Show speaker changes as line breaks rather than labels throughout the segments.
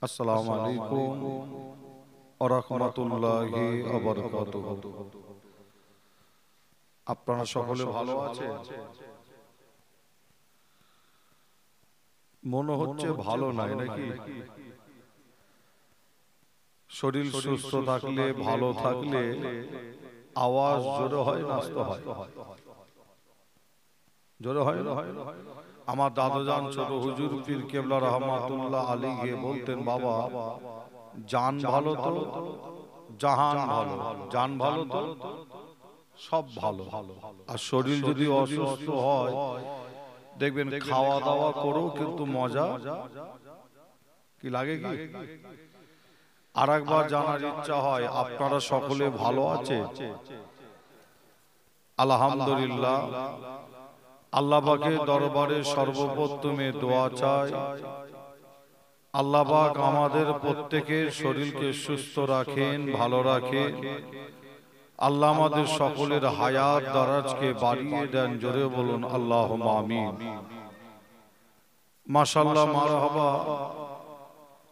আসসালামু আলাইকুম ওয়া রাহমাতুল্লাহি ওয়া বারাকাতুহু। আপনারা সকলে ভালো আছেন? মনে হচ্ছে ভালো নাই নাকি? শরীর সুস্থ থাকলে, ভালো থাকলে আওয়াজ জোরে হয় না আস্তে হয়? জোরে হয় না? আমার দাদাজান ছোট হুজুর পীর কেবলা রহমাতুল্লাহ আলাইহি বলতেন, বাবা জান ভালো তো জাহান ভালো, জান ভালো তো সব ভালো। আর শরীর যদি অসুস্থ হয় দেখবেন খাওয়া দাওয়া করেও কিন্তু মজা কি লাগে কি? আর একবার জানার ইচ্ছা হয় আপনারা সকলে ভালো আছে? আলহামদুলিল্লাহ। আল্লাহ পাকের দরবারে সর্বপ্রথমে দোয়া চাই, আল্লাহ পাক আমাদের প্রত্যেকের শরীরকে সুস্থ রাখেন, ভালো রাখেন। আল্লাহ আমাদের সকলের হায়াত দারাজকে বাড়িয়ে দেন। জোরে বলুন আল্লাহুম্মা আমিন। মাশাআল্লাহ, মারহাবা।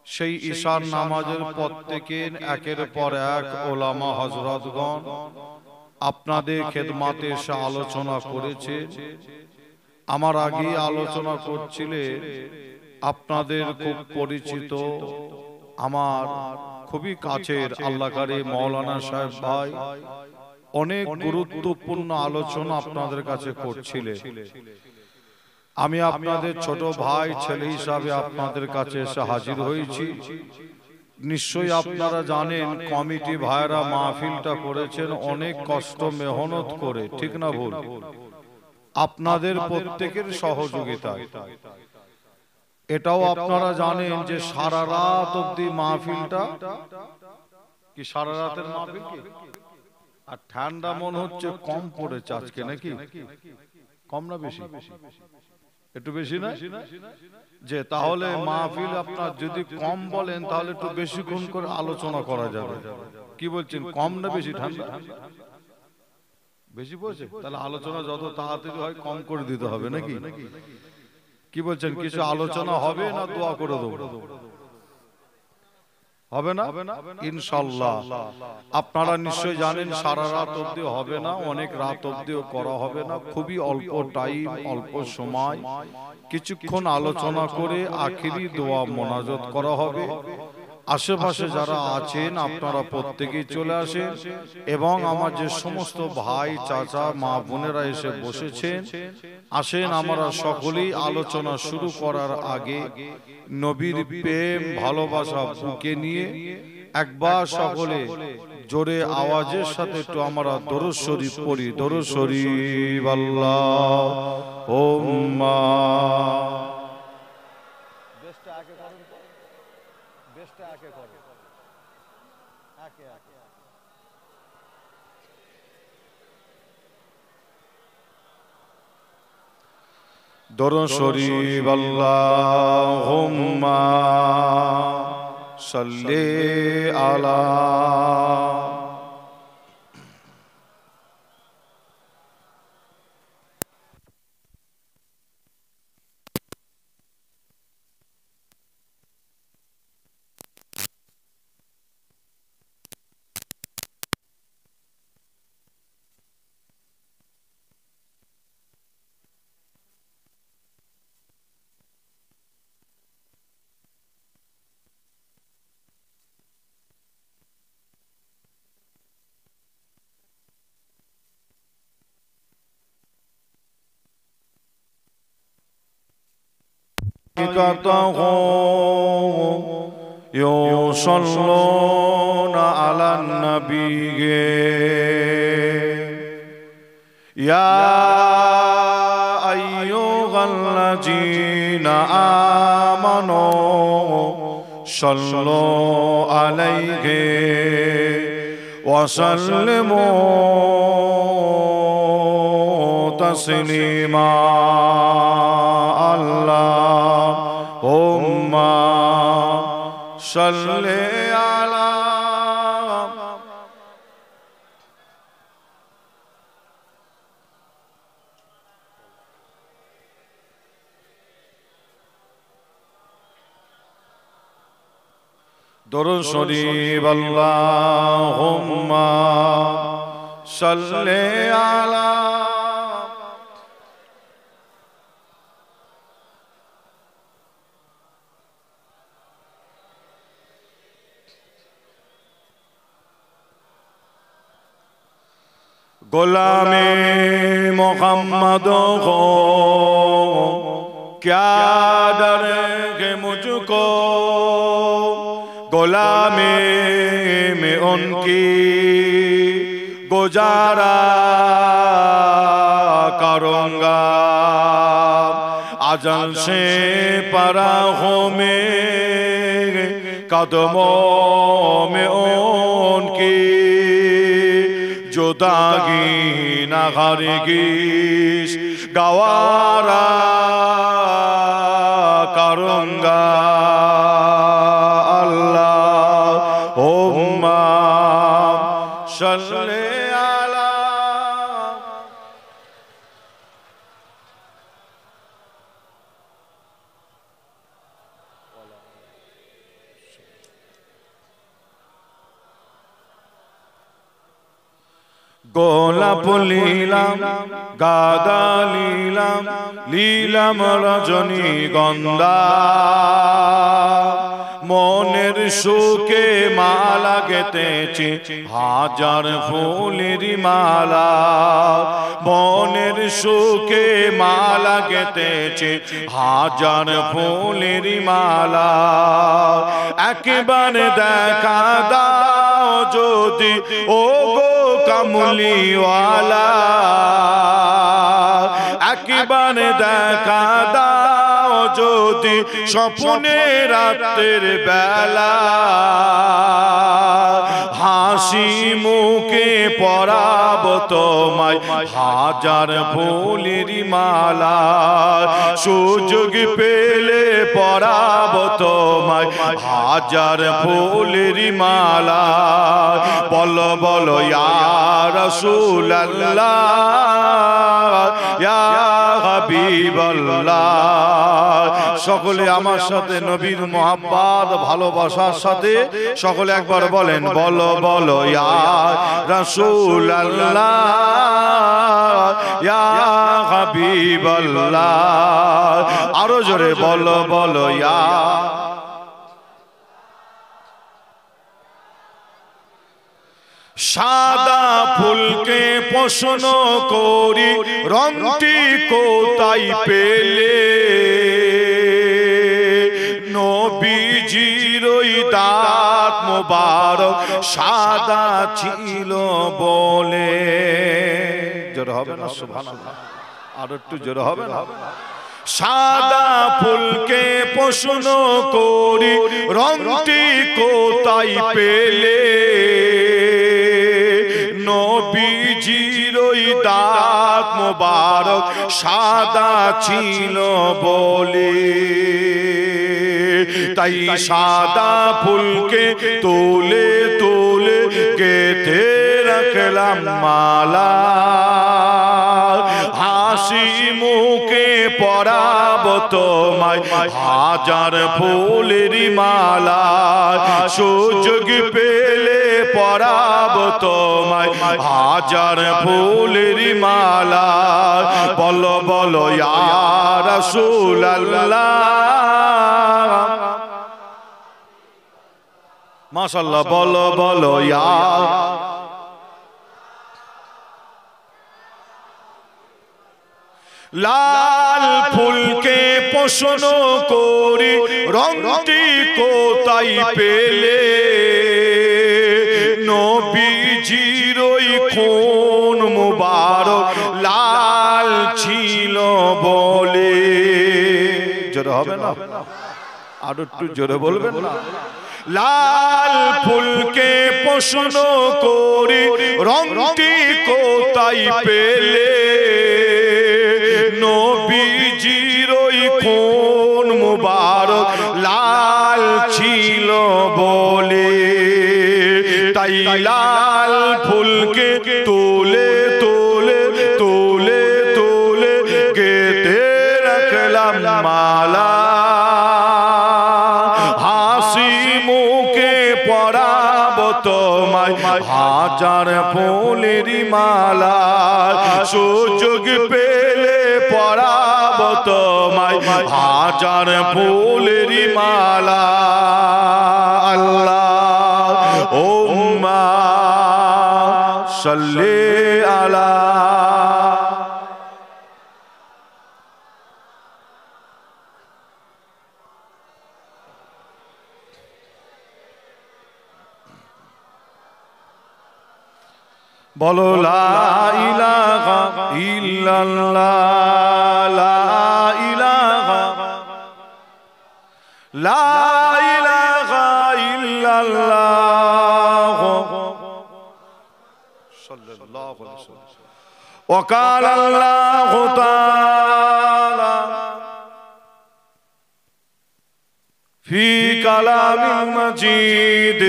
সেই ঈশার নামাজের পর থেকে একের পর এক ওলামা হযরতগণ আপনাদের খেদমতে এসে আলোচনা করেছে। আমার আগে আলোচনা করছিলেন আপনাদের খুব পরিচিত, আমার খুবই কাছের আল্লাহকারী মাওলানা সাহেব ভাই অনেক গুরুত্বপূর্ণ আলোচনা আপনাদের কাছে করছিলেন। আমি আপনাদের ছোট ভাই ছেলে হিসাবে আপনাদের কাছে এসে হাজির হয়েছি। নিশ্চয়ই আপনারা জানেন কমিটি ভাইরা মাহফিলটা করেছেন অনেক কষ্ট মেহনত করে, ঠিক না ভুল? আপনাদের প্রত্যেকের সহযোগিতায়। এটাও আপনারা জানেন যে সারা রাত অবধি মাহফিলটা কি, সারা রাতের মাহফিল কি? আর ঠান্ডা মনে হচ্ছে কম পড়েছে আজকে নাকি? কম না বেশি? একটু বেশি না? যে তাহলে মাহফিল আপনার যদি কম বলেন তাহলে একটু বেশিক্ষণ করে আলোচনা করা যাবে। কি বলছেন, কম না বেশি? ঠান্ডা বেশি পড়ছে, তাহলে আলোচনা যত তাড়াতাড়ি হয় কম করে দিতে হবে নাকি? কি বলছেন, কিছু আলোচনা হবে না দোয়া করে দেবো? হবে না ইনশাআল্লাহ। আপনারা নিশ্চয় জানেন সারা রাত অবধি হবে না, অনেক রাত অবধিও করা হবে না। খুবই অল্প টাইম, অল্প সময় কিছুক্ষণ আলোচনা করে আখিরি দোয়া মোনাজাত করা হবে। আশেপাশে যারা আছেন আপনারা প্রত্যেকেই চলে আসেন এবং আমার যে সমস্ত ভাই চাচা মা বোনেরা এসে বসেছেন আসেন। আমরা সকলেই আলোচনা শুরু করার আগে নবীর প্রেম ভালোবাসা বুকে নিয়ে একবার সকলে জোরে আওয়াজের সাথে একটু আমরা দরুদ শরীফ পড়ি। দরুদ শরীফ আল্লাহুম্মা। বেশটা আগে করেন তো, বেশটা আগে করেন, আগে আগে। দরুদ শরীফ আল্লাহুম্মা সাল্লি আলা। يصلون على النبي يا أيها الذين آمنوا صلوا عليه وسلموا تسليما اللهم صل على দরুদ শরীফ আল্লাহুম্মা সাল্লি আলা गुलामे मोहम्मद हो क्या डरेंगे मुझको गुलामे में उनकी गुजारा करूँगा अजल से पराहों में कदमों में उनकी जुदागी न हरगिज़ गवारा करूँगा अल्लाहुम्मा सल्ली अला গোলাপ লীলাম গাদা লীলাম লীলাম রজনীগন্ধা মনের সুখে মালা গেঁথেছি হাজার ফুলের মালা মনের সুখে মালা গেঁথেছি হাজার ফুলের মালা একবার দেখা দাও যদি ও গো কামলিওয়ালা একবার দেখা দাও যদি স্বপ্নে রাতের বেলা হাসি মুখে পরাব তোমায় হাজার ফুলের মালা সুযোগ পেলে পরাব তোমায় হাজার ফুলের মালা বলো বলো ইয়া রাসূলুল্লাহ ইয়া হাবিবাল্লাহ সকলে আমার সাথে নবীর মুহাব্বত ভালোবাসার সাথে সকলে একবার বলেন বলো বলো ইয়া রাসূলুল্লাহ ইয়া হাবিবাল্লাহ আরো জোরে বলো বলো ইয়া সাদা ফুলকে প্রশ্ন করি রংটি কোথায় পেলে নবীজির ওই দাঁত মোবারক সাদা ছিল বলে জোরে হবে না সুবহানাল্লাহ আর একটু জোরে হবে না সাদা ফুলকে প্রশ্ন করি রংটি কোথায় পেলে নবীজির ওই দাঁত মোবারক সাদা ছিল বলে তাই সাদা ফুলকে তোলে তোলে গেঁথে রাখলাম মালা হাসি মুখে পরাব তোমায় হাজার ফুলের মালা সুযোগ পেলে পরাব তোমায় হাজার ফুলের মালা বলো বলো ইয়া রাসূলুল্লাহ মাশাআল্লাহ বলো বলো ইয়া লাল ফুলকে প্রশ্ন করি রংটি কোথায় পেলে নবীজির ওই খুন মুবারক লাল ছিল বলে জোরে হবে না আর একটু জোরে বলবেন না লাল ফুলকে প্রশ্ন করি রংটি কোথায় পেলে নবীজির ওই খুন মুবারক লাল ছিল বলে তাই লাল ফুলকে তোলে তোলে তোলে তোলে গেঁথে রাখলাম মালা হাসি মুখে হাজার ফুলের মালা সুযোগ পেলে পরাব তোমায় হাজার ফুলের মালা আল্লাহুম্মা সাল্লি আলা বলো লা ইলাহা ইল্লাল্লাহ লা ইলাহা ইল্লাল্লাহ সাল্লাল্লাহু আলাইহি ওয়াসাল্লাম ওয়া ক্বালা আল্লাহু তাআলা ফি কালামিল মাজিদ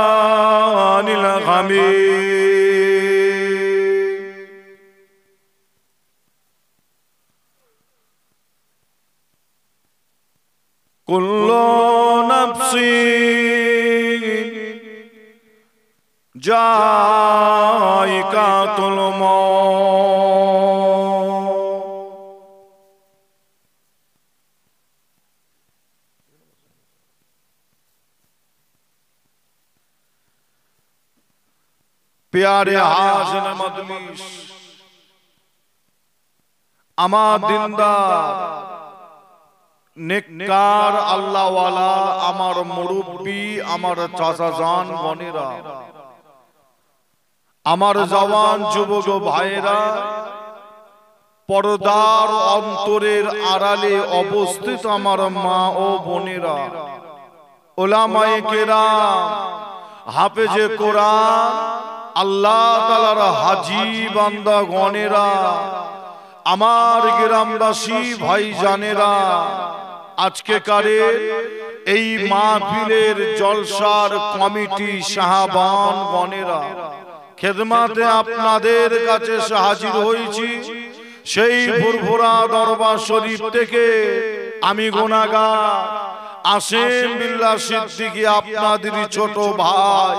والفرقان الحميد كل نفس ذائقة الموت प्यारे हाज़िर मजलिस আমার দিনদার নেককার আল্লাহ ওয়ালা আমার মুরব্বি আমার চাচা জান বোনেরা আমার জওয়ান যুবক ভাইরা পর্দার অন্তরের আড়ালে অবস্থিত আমার মা ও বোনেরা উলামায়ে কেরাম হাফেজে কোরআন আল্লাহ তাআলার হাজী বান্দা গণেরা আমার গ্রামবাসী ভাইজানেরা আজকে কারে এই মাহফিলের জলসার কমিটি সাহাবান গণেরা খেদমাতে আপনাদের কাছে হাজির হয়েছি সেই ফুরফুরা দরবার শরীফ থেকে আমি গুনাহগার আসেম বিল্লাহ সিদ্দিকী আপনাদের ছোট ভাই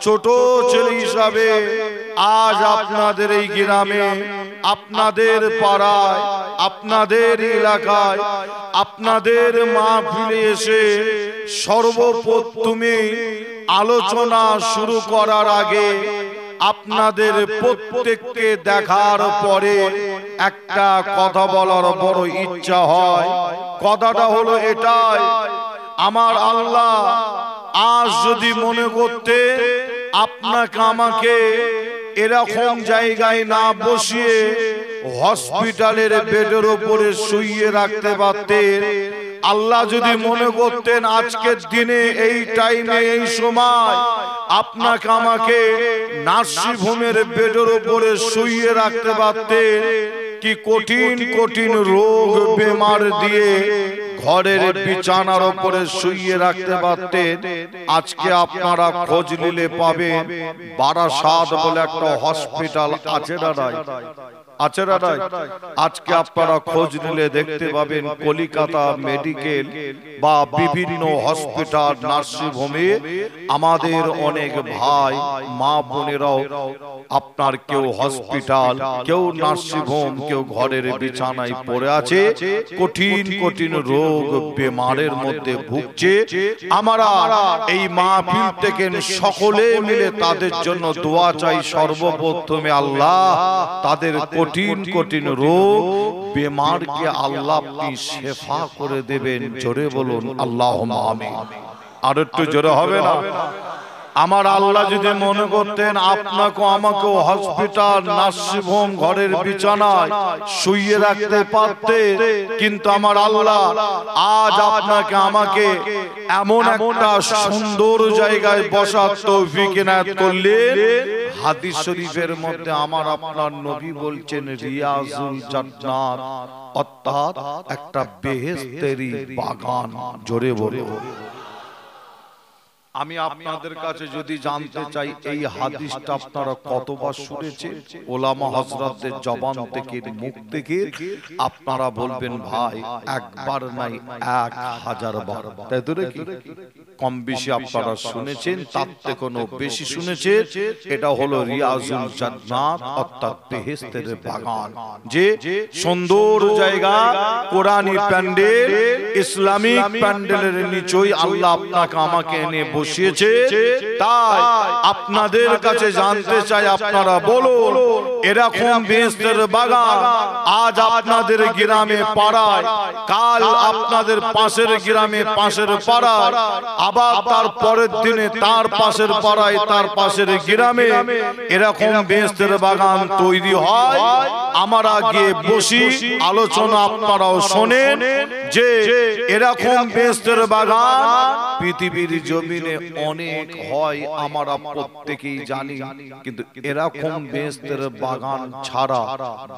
ছোট ছেলে হিসাবে আজ আপনাদের এই গ্রামে আপনাদের পাড়ায় আপনাদের এলাকায় আপনাদের মাহফিলে এসে সর্বপ্রথমে আলোচনা শুরু করার আগে আপনাদের প্রত্যেককে দেখার পরে একটা কথা বলার বড় ইচ্ছা হয় কথাটা হলো এটাই আমার আল্লাহ আজ যদি মনে করতে আপনাকে আমাকে এরকম জায়গায় না বসিয়ে হসপিটালের বেডের উপরে শুইয়ে রাখতে পারতেন আল্লাহ যদি মনে করতেন আজকের দিনে এই টাইমে এই সময় আপনাকে আমাকে নার্সিং হোমের বেডের উপরে শুইয়ে রাখতে পারতেন কি কঠিন কঠিন রোগ বেমার দিয়ে ঘরের বিছানার উপরে শুইয়ে রাখতে পারতেন আজকে আপনারা খোঁজ নিলে পাবেন বারাসাত বলে একটা হসপিটাল আছে না নাই আছে না নাই আজকে আপনারা খোঁজ নিলে দেখতে পাবেন কলিকাতা মেডিকেল বা বিভিন্ন হসপিটাল নার্সিং হোমে আমাদের অনেক ভাই মা বোনেরাও আপনার কেউ হসপিটাল কেউ নার্সিং হোম কেউ ঘরের বিছানায় পড়ে আছে কঠিন কঠিন রোগ বেমারের মধ্যে ভুগছে আমরা এই মাহফিল থেকে সকলে মিলে তাদের জন্য দোয়া চাই সর্বপ্রথমে আল্লাহ তাদের কঠিন কঠিন রোগ বেমারকে আল্লাহ আপনি শেফা করে দেবেন জোরে বলুন আল্লাহুম্মা আমিন আর একটু জোরে হবে না আমার আল্লাহ যদি মনে করতেন আপনাকে আমাকে হসপিটাল নার্সিং হোম ঘরের বিছানায় শুইয়ে রাখতে পারতেন কিন্তু আমার আল্লাহ আজ আপনাকে আমাকে এমন একটা সুন্দর জায়গায় বসার তৌফিক ইনায়াত করলেন হাদিস শরীফের মধ্যে আমার আপনার নবী বলছেন রিয়াজুল জান্নাত অর্থাৎ একটা বেহেশতেরই বাগান জোরে বলে আমি আপনাদের কাছে যদি জানতে চাই এই হাদিসটা আপনারা কতবার শুনেছেন ওলামা হযরতদের জবান থেকে মুখ থেকে, আপনারা বলবেন ভাই একবার নাই 1000 বার। তাই তো নাকি? কম বেশি আপনারা শুনেছেন, তার থেকে কোনো বেশি শুনেছেন। এটা হলো রিয়াজুল জান্নাত অর্থাৎ বেহেশতের বাগান, যে সুন্দর জায়গা, কোরআনী প্যান্ডেল, ইসলামিক প্যান্ডেলের নিচেই আল্লাহ আপনাকে আমাকে এনে বসিয়েছে। তাই আপনাদের কাছে জানতে চাই, আপনারা বলুন এরকম বেহেশতের বাগান আজ আপনাদের গ্রামে পাড়ায়, কাল আপনাদের পাশের গ্রামে পাশের পাড়ায়, আবার তার পরের দিনে তার পাশের পাড়ায় তার পাশের গ্রামে এরকম বেহেশতের বাগান তৈরি হয়। আমরা গিয়ে বসি, আলোচনা আপনারাও শোনেন যে এরকম বেহেশতের বাগান পৃথিবীর জমিনে অনেক হয়, আমরা প্রত্যেকেই জানি। কিন্তু এরকম বেহেশতের বাগান ছাড়া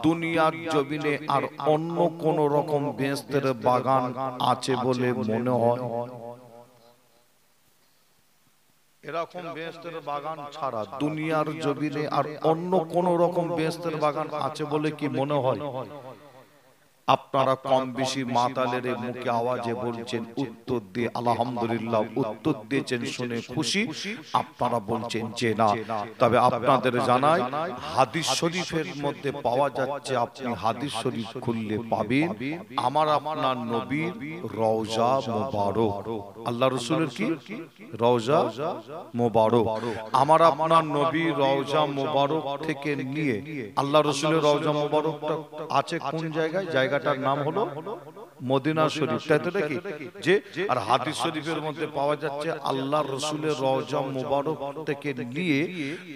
দুনিয়ার জমিনে আর অন্য কোন রকম বেহেশতের বাগান আছে বলে মনে হয়? এরকম বেহেশতের বাগান ছাড়া দুনিয়ার জমিনে আর অন্য কোন রকম বেহেশতের বাগান আছে বলে কি মনে হয়? আপনারা কম বেশি মাতালের মুখে আওয়াজে বলছেন উত্তর দিয়ে আলহামদুলিল্লাহ, উত্তর দিয়েছেন শুনে খুশি। আপনারা বলছেন যে না। তবে আপনাদের জানাই হাদিস শরীফের মধ্যে পাওয়া যাচ্ছে, আপনি হাদিস শরীফ খুললে পাবেন আমার আপনার নবীর রওজা মোবারক, আল্লাহ রাসূলের কি রওজা মোবারক। আমার আপনার নবীর রওজা মোবারক থেকে নিয়ে আল্লাহ রাসূলের রওজা মোবারকটা আছে কোন জায়গায়? জায়গাটার নাম হলো মদিনা শরীফ। তাই তো নাকি? যে আর হাদিস শরীফের মধ্যে পাওয়া যাচ্ছে আল্লাহ রাসূলের রওজা মোবারক থেকে নিয়ে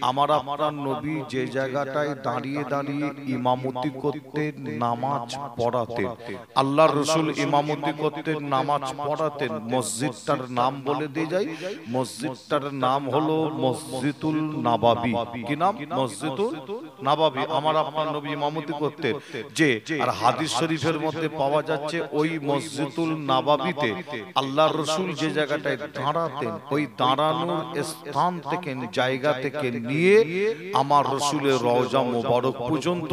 আমার আপনার নবী যে জায়গাটায় দাঁড়িয়ে দাঁড়িয়ে ইমামতি করতেন, নামাজ পড়াতেন, আল্লাহ রাসূল ইমামতি করতেন, নামাজ পড়াতেন, মসজিদটার নাম বলে দিয়ে যাই, মসজিদটার নাম হলো মসজিদুল নববী। কি নাম? মসজিদুল নববী। আমার আপনার নবী ইমামতি করতেন যে, আর হাদিস শরীফের মধ্যে পাওয়া যাচ্ছে ওই মসজিদুল নববীতে আল্লাহর রাসূল যে জায়গাটায় দাঁড়াতেন, ওই দাঁড়ানোর স্থান থেকে জায়গা থেকে নিয়ে আমার রাসূলের রওজা মোবারক পর্যন্ত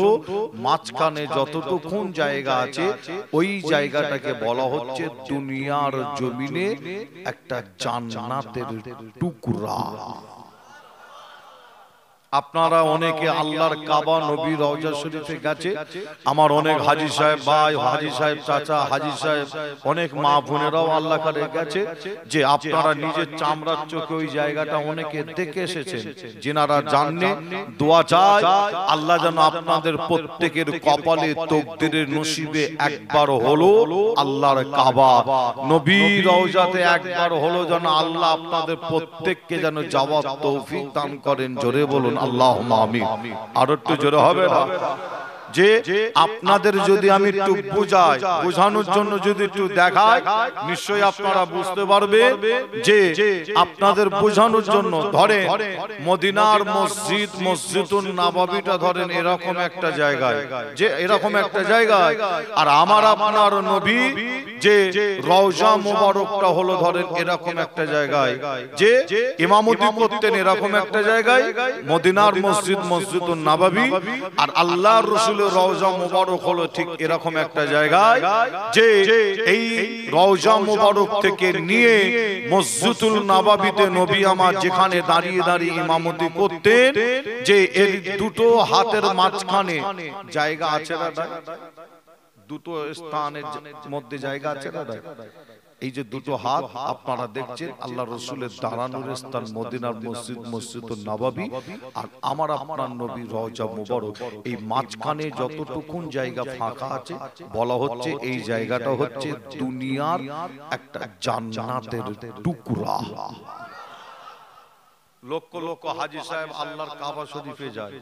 মাঝখানে যতটুকু জায়গা আছে ওই জায়গাটাকে বলা হচ্ছে দুনিয়ার জমিনে একটা জান্নাতের টুকরা। আপনারা অনেকে আল্লাহর কাবা নবী রওজা শরীফে গেছে, আমার অনেক হাজী সাহেব ভাই, হাজী সাহেব চাচা, হাজী সাহেব অনেক মা বোনেরাও আল্লাহ করে গেছে, যে আপনারা নিজের চামড়ার চোখে ওই জায়গাটা অনেকে দেখে এসেছেন। যিনারা জানেন দোয়া চাই আল্লাহ যেন আপনাদের প্রত্যেকের কপালে তকদিরের নসিবে একবার হলো আল্লাহর কাবা নবী রওজাতে একবার হলো যেন আল্লাহ আপনাদের প্রত্যেককে যেন যাওয়ার তৌফিক দান করেন। জোরে বলুন আল্লাহুম্মা আমিন। আর একটু জোরে হবে না? যে আপনাদের যদি আমি একটু বুঝাই, বোঝানোর জন্য যদি একটু দেখাই, নিশ্চয়ই আপনারা বুঝতে পারবেন যে আপনাদের বোঝানোর জন্য ধরেন মদিনার মসজিদ, মসজিদুন নববীটা ধরেন এরকম একটা জায়গায়, যে এরকম একটা জায়গায়, আর আমার আপনার নবী যে রওজা মোবারকটা হলো ধরেন এরকম একটা জায়গায়, যে ইমামতি করতেন এরকম একটা জায়গায়, মদিনার মসজিদ মসজিদুন নববী, আর আল্লাহর রাসূলের রওজা মোবারক হলো ঠিক এরকম একটা জায়গায়, যে এই রওজা মোবারক থেকে নিয়ে মসজিদুল নববীতে নবী আমার যেখানে দাঁড়িয়ে দাঁড়িয়ে ইমামতি করতেন, যে এর দুটো হাতের মাঝখানে জায়গা আছে না? দুটো স্থানের মধ্যে জায়গা আছে না? এই যে দুটো হাত আপনারা দেখছেন আল্লাহ রাসূলের দাঁড়ানোর স্থান মদিনার মসজিদ মসজিদুন নববী, আর আমার আপনার নবী রওজা মোবারক, এই মাঝখানে যতটুকু জায়গা ফাঁকা আছে বলা হচ্ছে এই জায়গাটা হচ্ছে দুনিয়ার একটা জান্নাতের টুকরা। লক্ষ লক্ষ হাজী সাহেব আল্লাহর কাবা শরীফে যায়,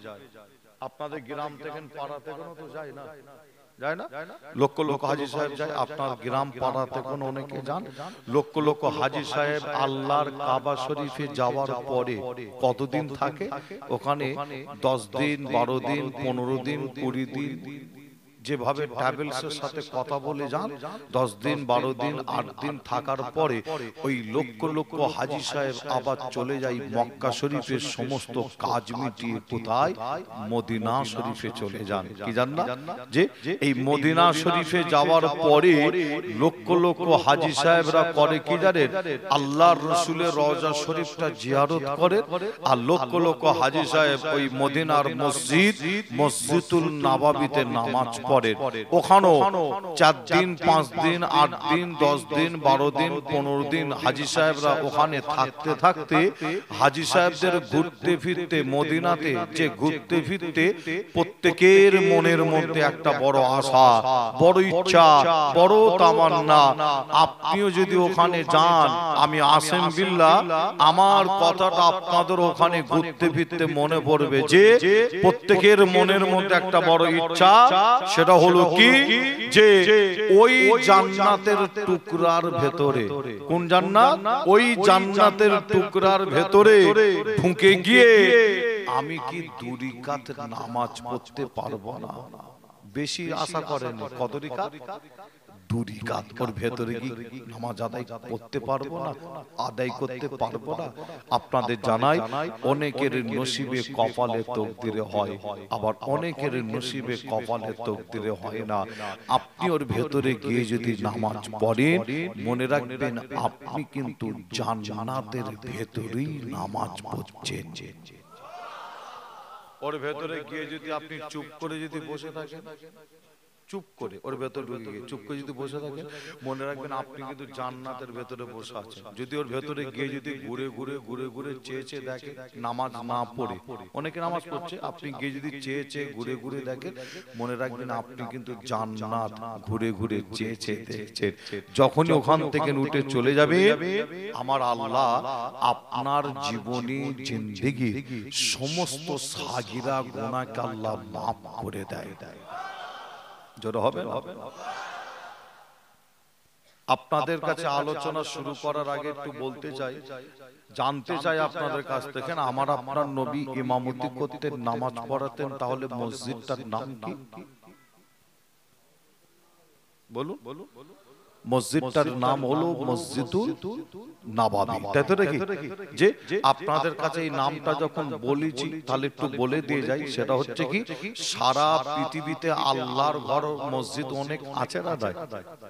আপনাদের গ্রাম থেকে পাড়া থেকে তো যায় না? যায় না? লক্ষ লক্ষ হাজী সাহেব যায়, আপনার গ্রাম পাড়া থেকে অনেকে যান। লক্ষ লক্ষ হাজী সাহেব আল্লাহর কাবা শরীফে যাওয়ার পরে কতদিন থাকে ওখানে? 10 দিন, 12 দিন, 15 দিন, 20 দিন, যেভাবে ট্রাভেলসের সাথে কথা বলে যান 10 দিন 12 দিন 8 দিন থাকার পরে ওই লক্ষ লক্ষ হাজী সাহেব আবার চলে যায় মক্কা শরীফের সমস্ত কাজ মিটিয়ে কোথায় মদিনা শরীফে চলে যান কি জান না যে এই মদিনা শরীফে যাওয়ার পরে লক্ষ লক্ষ হাজী সাহেবরা করে কি জানেন আল্লাহর রাসূলের রওজা শরীফটা জিয়ারত করে আর লক্ষ লক্ষ হাজী সাহেব ওই মদিনার মসজিদুল নববীতে নামাজ পড়ে ওখানেও 4 দিন 5 দিন 8 দিন 10 দিন 12 দিন 15 দিন হাজী সাহেবরা ওখানে থাকতে থাকতে হাজী সাহেবদের ঘুরতে ফিরতে মদিনাতে যে ঘুরতে ফিরতে প্রত্যেকের মনের মধ্যে একটা বড় আশা বড় ইচ্ছা বড় তামান্না আপনিও যদি ওখানে যান আমি আসেম বিল্লাহ আমার কথাটা আপনাদের ওখানে ঘুরতে ফিরতে মনে পড়বে যে প্রত্যেকের মনের মধ্যে একটা বড় ইচ্ছা সেটা হলো কি যে ওই জান্নাতের টুকরার ভেতরে কোন জান্নাত ওই জান্নাতের টুকরার ভেতরে ঢুকে গিয়ে আমি কি 2 রাকাত নামাজ পড়তে পারবো না বেশি আশা করেন কত রাকাত 2 রাকাত ওর ভেতরে কি নামাজ আদায় করতে পারবো না আদায় করতে পারবো না আপনাদের জানাই অনেকের নসিবে কপালে তকদিরে হয় আবার অনেকের নসিবে কপালে তকদিরে হয় না আপনি ওর ভেতরে গিয়ে যদি নামাজ পড়েন মনে রাখবেন আপনি কিন্তু জান্নাতের ভেতরেই নামাজ পড়ছেন ওর ভেতরে গিয়ে যদি আপনি চুপ করে যদি বসে থাকেন চুপ করে ওর ভেতরে ঢুকে গিয়ে চুপ করে যদি বসে থাকেন মনে রাখবেন আপনি কিন্তু জান্নাতের ভেতরে বসে আছেন যদি ওর ভেতরে গিয়ে যদি ঘুরে ঘুরে ঘুরে ঘুরে চেয়ে চেয়ে দেখে নামাজ না পড়ে অনেকে নামাজ পড়ছে আপনি গিয়ে যদি চেয়ে চেয়ে ঘুরে ঘুরে দেখেন মনে রাখবেন আপনি কিন্তু জান্নাত ঘুরে ঘুরে চেয়ে চেয়ে দেখছেন যখনই ওখান থেকে উঠে চলে যাবে আমার আল্লাহ আপনার জীবনী জিন্দেগি সমস্ত সাগিরা গুনাহকে আল্লাহ মাফ করে দেয় জোরে হবে আপনাদের কাছে আলোচনা শুরু করার আগে একটু বলতে চাই জানতে চাই আপনাদের কাছ থেকে আমার আপনার নবী ইমামতি করতেন নামাজ পড়াতেন তাহলে মসজিদটার নাম কি বলুন মসজিদটার নাম হলো মসজিদুল নববী তাই তো নাকি যে আপনাদের কাছে এই নামটা যখন বলেছি তাহলে একটু বলে দিয়ে যাই সেটা হচ্ছে কি সারা পৃথিবীতে আল্লাহর ঘর মসজিদ অনেক আছে না যায়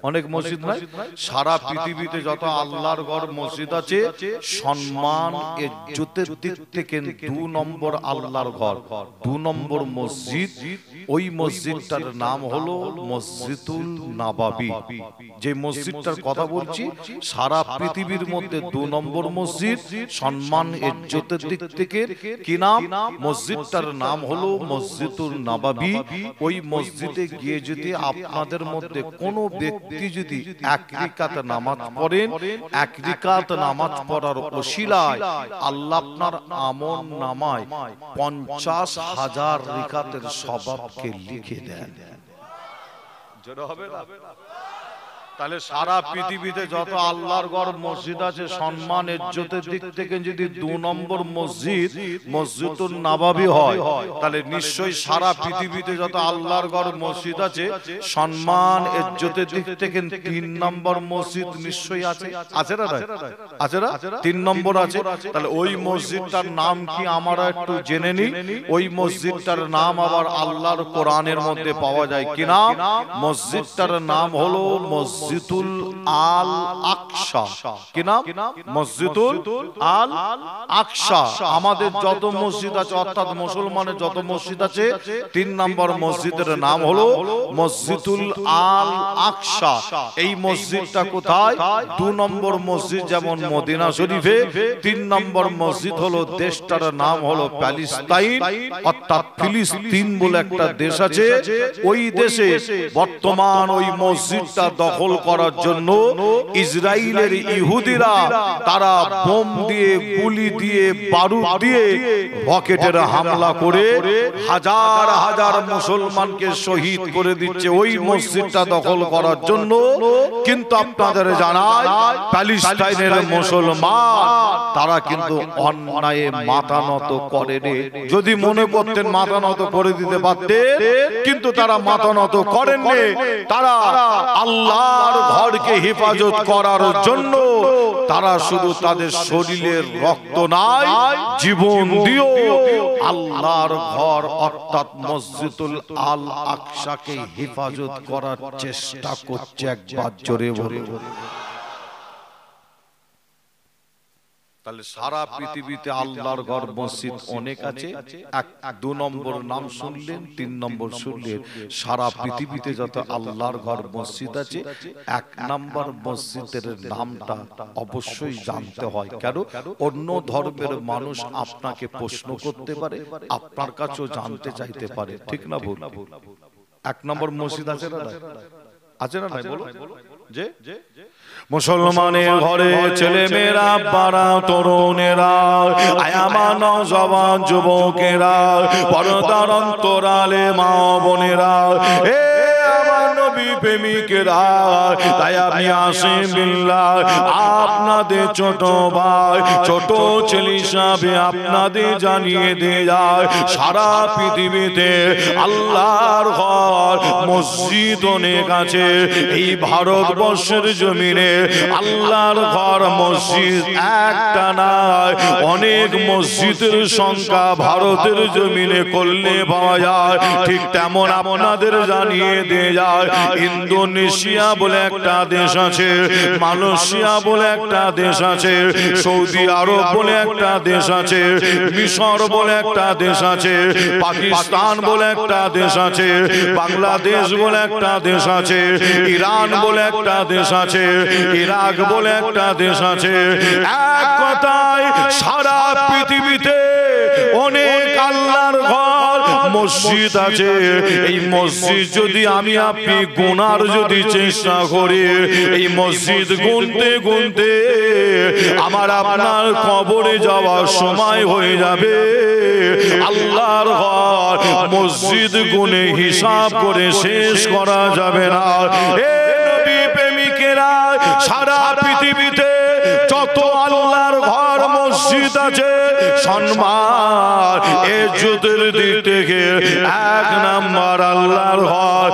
অনেক মসজিদ নাই সারা পৃথিবীতে যত আল্লাহর ঘর মসজিদ আছে সম্মান ইজ্জতের দিক থেকে 2 নম্বর আল্লাহর ঘর 2 নম্বর মসজিদ ওই মসজিদটার নাম হলো মসজিদুল নববী যে মসজিদটার কথা বলছি সারা পৃথিবীর মধ্যে 2 নম্বর মসজিদ সম্মান ইজ্জতের দিক থেকে কি নাম মসজিদটার নাম হলো মসজিদুল নববী ওই মসজিদে গিয়ে যদি আপনাদের মধ্যে কোনো ব্যক্তি যদি 1 রাকাত নামাজ পড়েন 1 রাকাত নামাজ পড়ার ওসিলায় আল্লাহ আপনার আমল নামায় 50,000 রাকাতের সওয়াবকে লিখে দেন জোরে হবে না তাহলে সারা পৃথিবীতে যত আল্লাহর ঘর মসজিদ আছে সম্মান ইজ্জতের দিক থেকে যদি 2 নম্বর মসজিদ মসজিদুল নববী হয় তাহলে নিশ্চয়ই সারা পৃথিবীতে যত আল্লাহর ঘর মসজিদ আছে সম্মান ইজ্জতের দিক থেকে 3 নম্বর মসজিদ নিশ্চয়ই আছে আছে না আছে না 3 নম্বর আছে তাহলে ওই মসজিদটার নাম কি আমরা একটু জেনে নিই ওই মসজিদটার নাম আবার আল্লাহর কোরআনের মধ্যে পাওয়া যায় কি নাম মসজিদটার নাম হলো মসজিদুল আল আকসা কি নাম মসজিদুল আল আকসা আমাদের যত মসজিদ আছে অর্থাৎ মুসলমানের যত মসজিদ আছে 3 নম্বর মসজিদের নাম হলো মসজিদুল আল আকসা এই মসজিদটা কোথায় 2 নম্বর মসজিদ যেমন মদিনা শরীফে 3 নম্বর মসজিদ হলো দেশটার নাম হলো প্যালেস্টাইন অর্থাৎ ফিলিস্তিন বলে একটা দেশ আছে ওই দেশে বর্তমান ওই মসজিদটা দখল করার জন্য ইসরায়েলের ইহুদিরা তারা বোম দিয়ে, গুলি দিয়ে, বারুদ দিয়ে, রকেটের হামলা করে হাজার হাজার মুসলমানকে শহীদ করে দিচ্ছে ওই মসজিদটা দখল করার জন্য। কিন্তু আপনাদের জানায় প্যালেস্টাইনের মুসলমান তারা কিন্তু অন্যায়ে মাথা নত করেনি। যদি মনে করতেন মাথা নত করে দিতে পারতেন, কিন্তু তারা মাথা নত করেননি। তারা আল্লাহর ঘরকে হেফাজত করার জন্য তারা শুধু তাদের শরীরের রক্ত নাই, জীবন দিও আল্লাহর ঘর অর্থাৎ মসজিদুল আল আকসাকে হেফাজত করার চেষ্টা করছে। একবার জোরে বলে। তাহলে সারা পৃথিবীতে আল্লাহর ঘর মসজিদ অনেক আছে। এক দু নম্বর নাম শুনলেন, 3 নম্বর শুনলেন, সারা পৃথিবীতে যত আল্লাহর ঘর মসজিদ আছে 1 নম্বর মসজিদের নামটা অবশ্যই জানতে হয়। কেন? অন্য ধর্মের মানুষ আপনাকে প্রশ্ন করতে পারে, আপনার কাছেও জানতে চাইতে পারে, ঠিক না ভুল? 1 নম্বর মসজিদ আছে না? আছে না? বলো যে মুসলমানের ঘরে ছেলে মেয়েরা, বাড়া তরুণেরা, আয়ামা নওজওয়ান যুবকেরা, পর্দার অন্তরালে মা বোনেরা, এ আমার নবী প্রেমিকেরা, তাই আপনি আসেন বিল্লাহ আপনাদের ছোট ভাই, ছোট ছেলে হিসাবে আপনাদের জানিয়ে দিয়ে যায় সারা পৃথিবীতে আল্লাহর ঘর মসজিদ অনেক আছে। এই ভারতবর্ষের জমিনে আল্লাহর ঘর মসজিদ একটা নয়, অনেক মসজিদের সংখ্যা ভারতের জমিনে করলে পাওয়া যায়। ঠিক তেমন আপনাদের জানিয়ে দিয়ে যায় ইন্দোনেশিয়া বলে একটা দেশ আছে, মালয়েশিয়া বলে একটা দেশ আছে, সৌদি আরব বলে একটা দেশ আছে, মিশর বলে একটা দেশ আছে, পাকিস্তান বলে একটা দেশ আছে, বাংলাদেশ বলে একটা দেশ আছে, ইরান বলে একটা দেশ আছে, ইরাক বলে একটা দেশ আছে। এক কথায় সারা পৃথিবীতে অনেক আল্লাহর ঘর মসজিদ আছে। এই মসজিদ যদি আমি আপনি গোনার যদি চেষ্টা করি, এই মসজিদ গুনতে গুনতে আমার আপনার কবরে যাওয়ার সময় হয়ে যাবে। আল্লাহর ঘর মসজিদ গুনে হিসাব করে শেষ করা যাবে না। এ নবী প্রেমিকেরা, সারা পৃথিবীতে যত আল্লাহর ঘর মসজিদ আছে সম্মান ইজ্জতের দিক থেকে 1 নাম্বার আল্লাহর ঘর,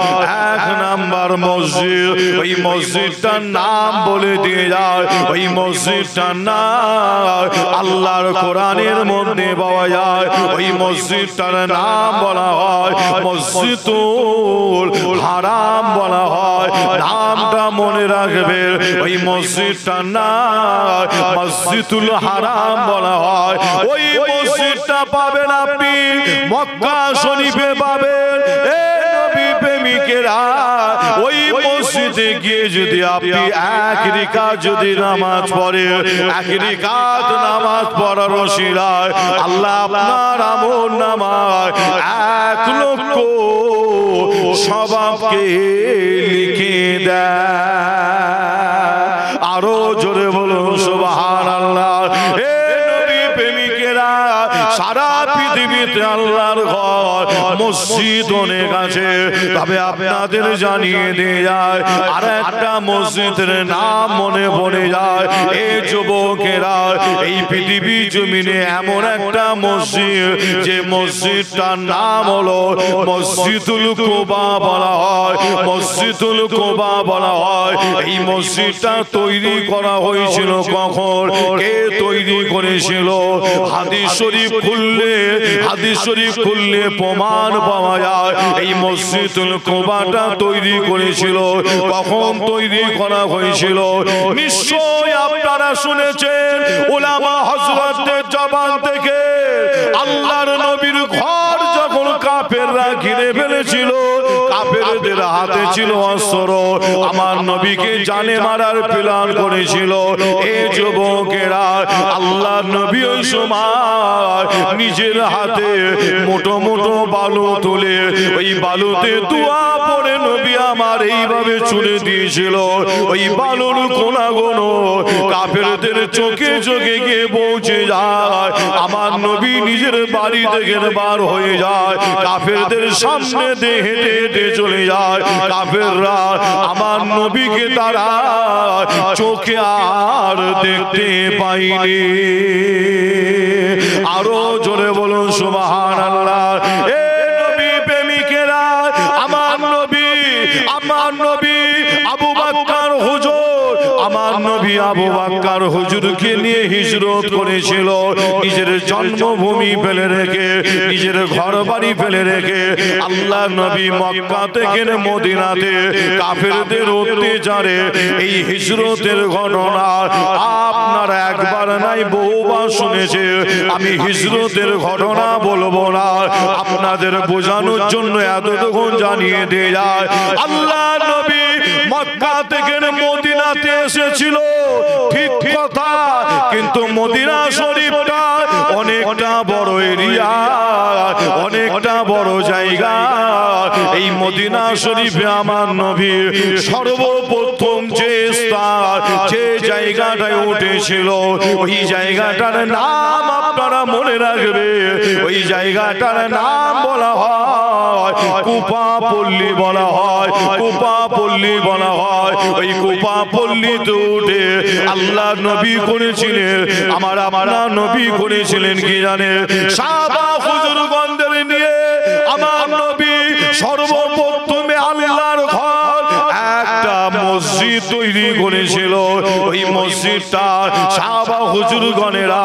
1 নাম্বার মসজিদ। ওই মসজিদটার নাম বলে দিয়ে যায়, ওই মসজিদটার নাম আল্লাহর কোরআনের মধ্যে পাওয়া যায়। ওই মসজিদটার নাম বলা হয় মসজিদুল হারাম বলা হয়। নামটা মনে রাখবে, ওই মসজিদটার নাম মসজিদুল হারাম বলা হয়। ওই মসজিদটা পাবেন আপনি মক্কা শরীফে পাবেন। এ নবী প্রেমিকেরা, ওই মসজিদে গিয়ে যদি আপনি 1 রাকাত যদি নামাজ পড়ে, 1 রাকাত নামাজ পড়ার ওসিলায় আল্লাহ আপনার আমল নামায় 1 লক্ষ সওয়াবকে লিখে দেয়। আরো জোরে বলুন সুবহানাল্লাহ। হে নবী প্রেমিকেরা, সারা পৃথিবীতে আল্লাহর ঘর মসজিদ অনেক আছে, তবে আপনাদের জানিয়ে দিয়ে যায় আর একটা মসজিদের নাম মনে পড়ে যায়। এই যুবকেরা, এই পৃথিবী জমিনে এমন একটা মসজিদ যে মসজিদটার নাম হলো মসজিদুল কুবা বলা হয়, মসজিদুল কুবা বলা হয়। এই মসজিদটা তৈরি করা হয়েছিল কখন, কে তৈরি করেছিল? হাদিস শরীফ খুললে প্রমাণ পাওয়া যায়। এই মসজিদুল কুবাটা তৈরি করেছিল, কখন তৈরি করা হয়েছিল? নিশ্চয় আপনারা শুনেছেন উলামা হযরতদের জবান থেকে, আল্লাহর নবীর ঘর যখন কাফেররা ঘিরে ফেলেছিল ছিল, কাফেরদের হাতে ছিল অস্ত্র, আমার নবীকে জানে মারার প্ল্যান করেছিল। এই যুবকেরা আল্লাহর নবী ওই সময় নিজের হাতে মোটো মোটো বালু তুলে ওই বালুতে দোয়া পড়ে নবী আমার এইভাবে ছুঁড়ে দিয়েছিল। ওই বালুর কোনাগুলো কাফেরদের চোখে চোখে গিয়ে পৌঁছে যায়। আমার নবী নিজের বাড়ি থেকে বার হয়ে যায়, কাফেরদের সামনে দিয়ে হেঁটে হেঁটে চলে যায়। কাফেররা আমার নবীকে তারা চোখে আর দেখতে পাইনি। আরো জোরে বলুন সুবহানাল্লাহ। এ নবী প্রেমিকেরা, আমার নবী আবু বকর হুজুর, আমার নবী আবু বকর হুজুরকে নিয়ে হিজরত করেছিল। নিজের জন্মভূমি ফেলে রেখে, নিজের ঘর বাড়ি ফেলে রেখে আল্লাহ নবী মক্কা থেকে মদিনাতে কাফেরদের অত্যাচারে এই হিজরতের ঘটনা আপনারা একবার নাই বহুবার শুনেছে। আমি হিজরতের ঘটনা বলবো না, আপনাদের বোঝানোর জন্য এতটুকু জানিয়ে দিয়ে যায়। আল্লাহ নবী মক্কা থেকে মদিনাতে এসেছিল ঠিক কথা, কিন্তু মদিনা শরীফটা অনেকটা বড় এরিয়া, অনেকটা বড় জায়গা। এই মদিনা শরীফে আমার নবী সর্বপ্রথম যে স্থান, যে জায়গাটায় উঠেছিল, ওই জায়গাটার নাম আপনারা মনে রাখবে। ওই জায়গাটার নাম বলা হয় কুপা পল্লী বলা হয়, কুপা পল্লী বলা হয়। ওই কুপা পল্লীতে উঠে আল্লাহ নবী করেছিলেন, আমার নবী করেছিলেন কি জানে, সাহাবা হুজুরগণদের নিয়ে আমার নবী সর্বপ্রথমে আল্লাহর ঘর একটা মসজিদ তৈরি করেছিল। ওই মসজিদটা সাহাবা হুজুরগণেরা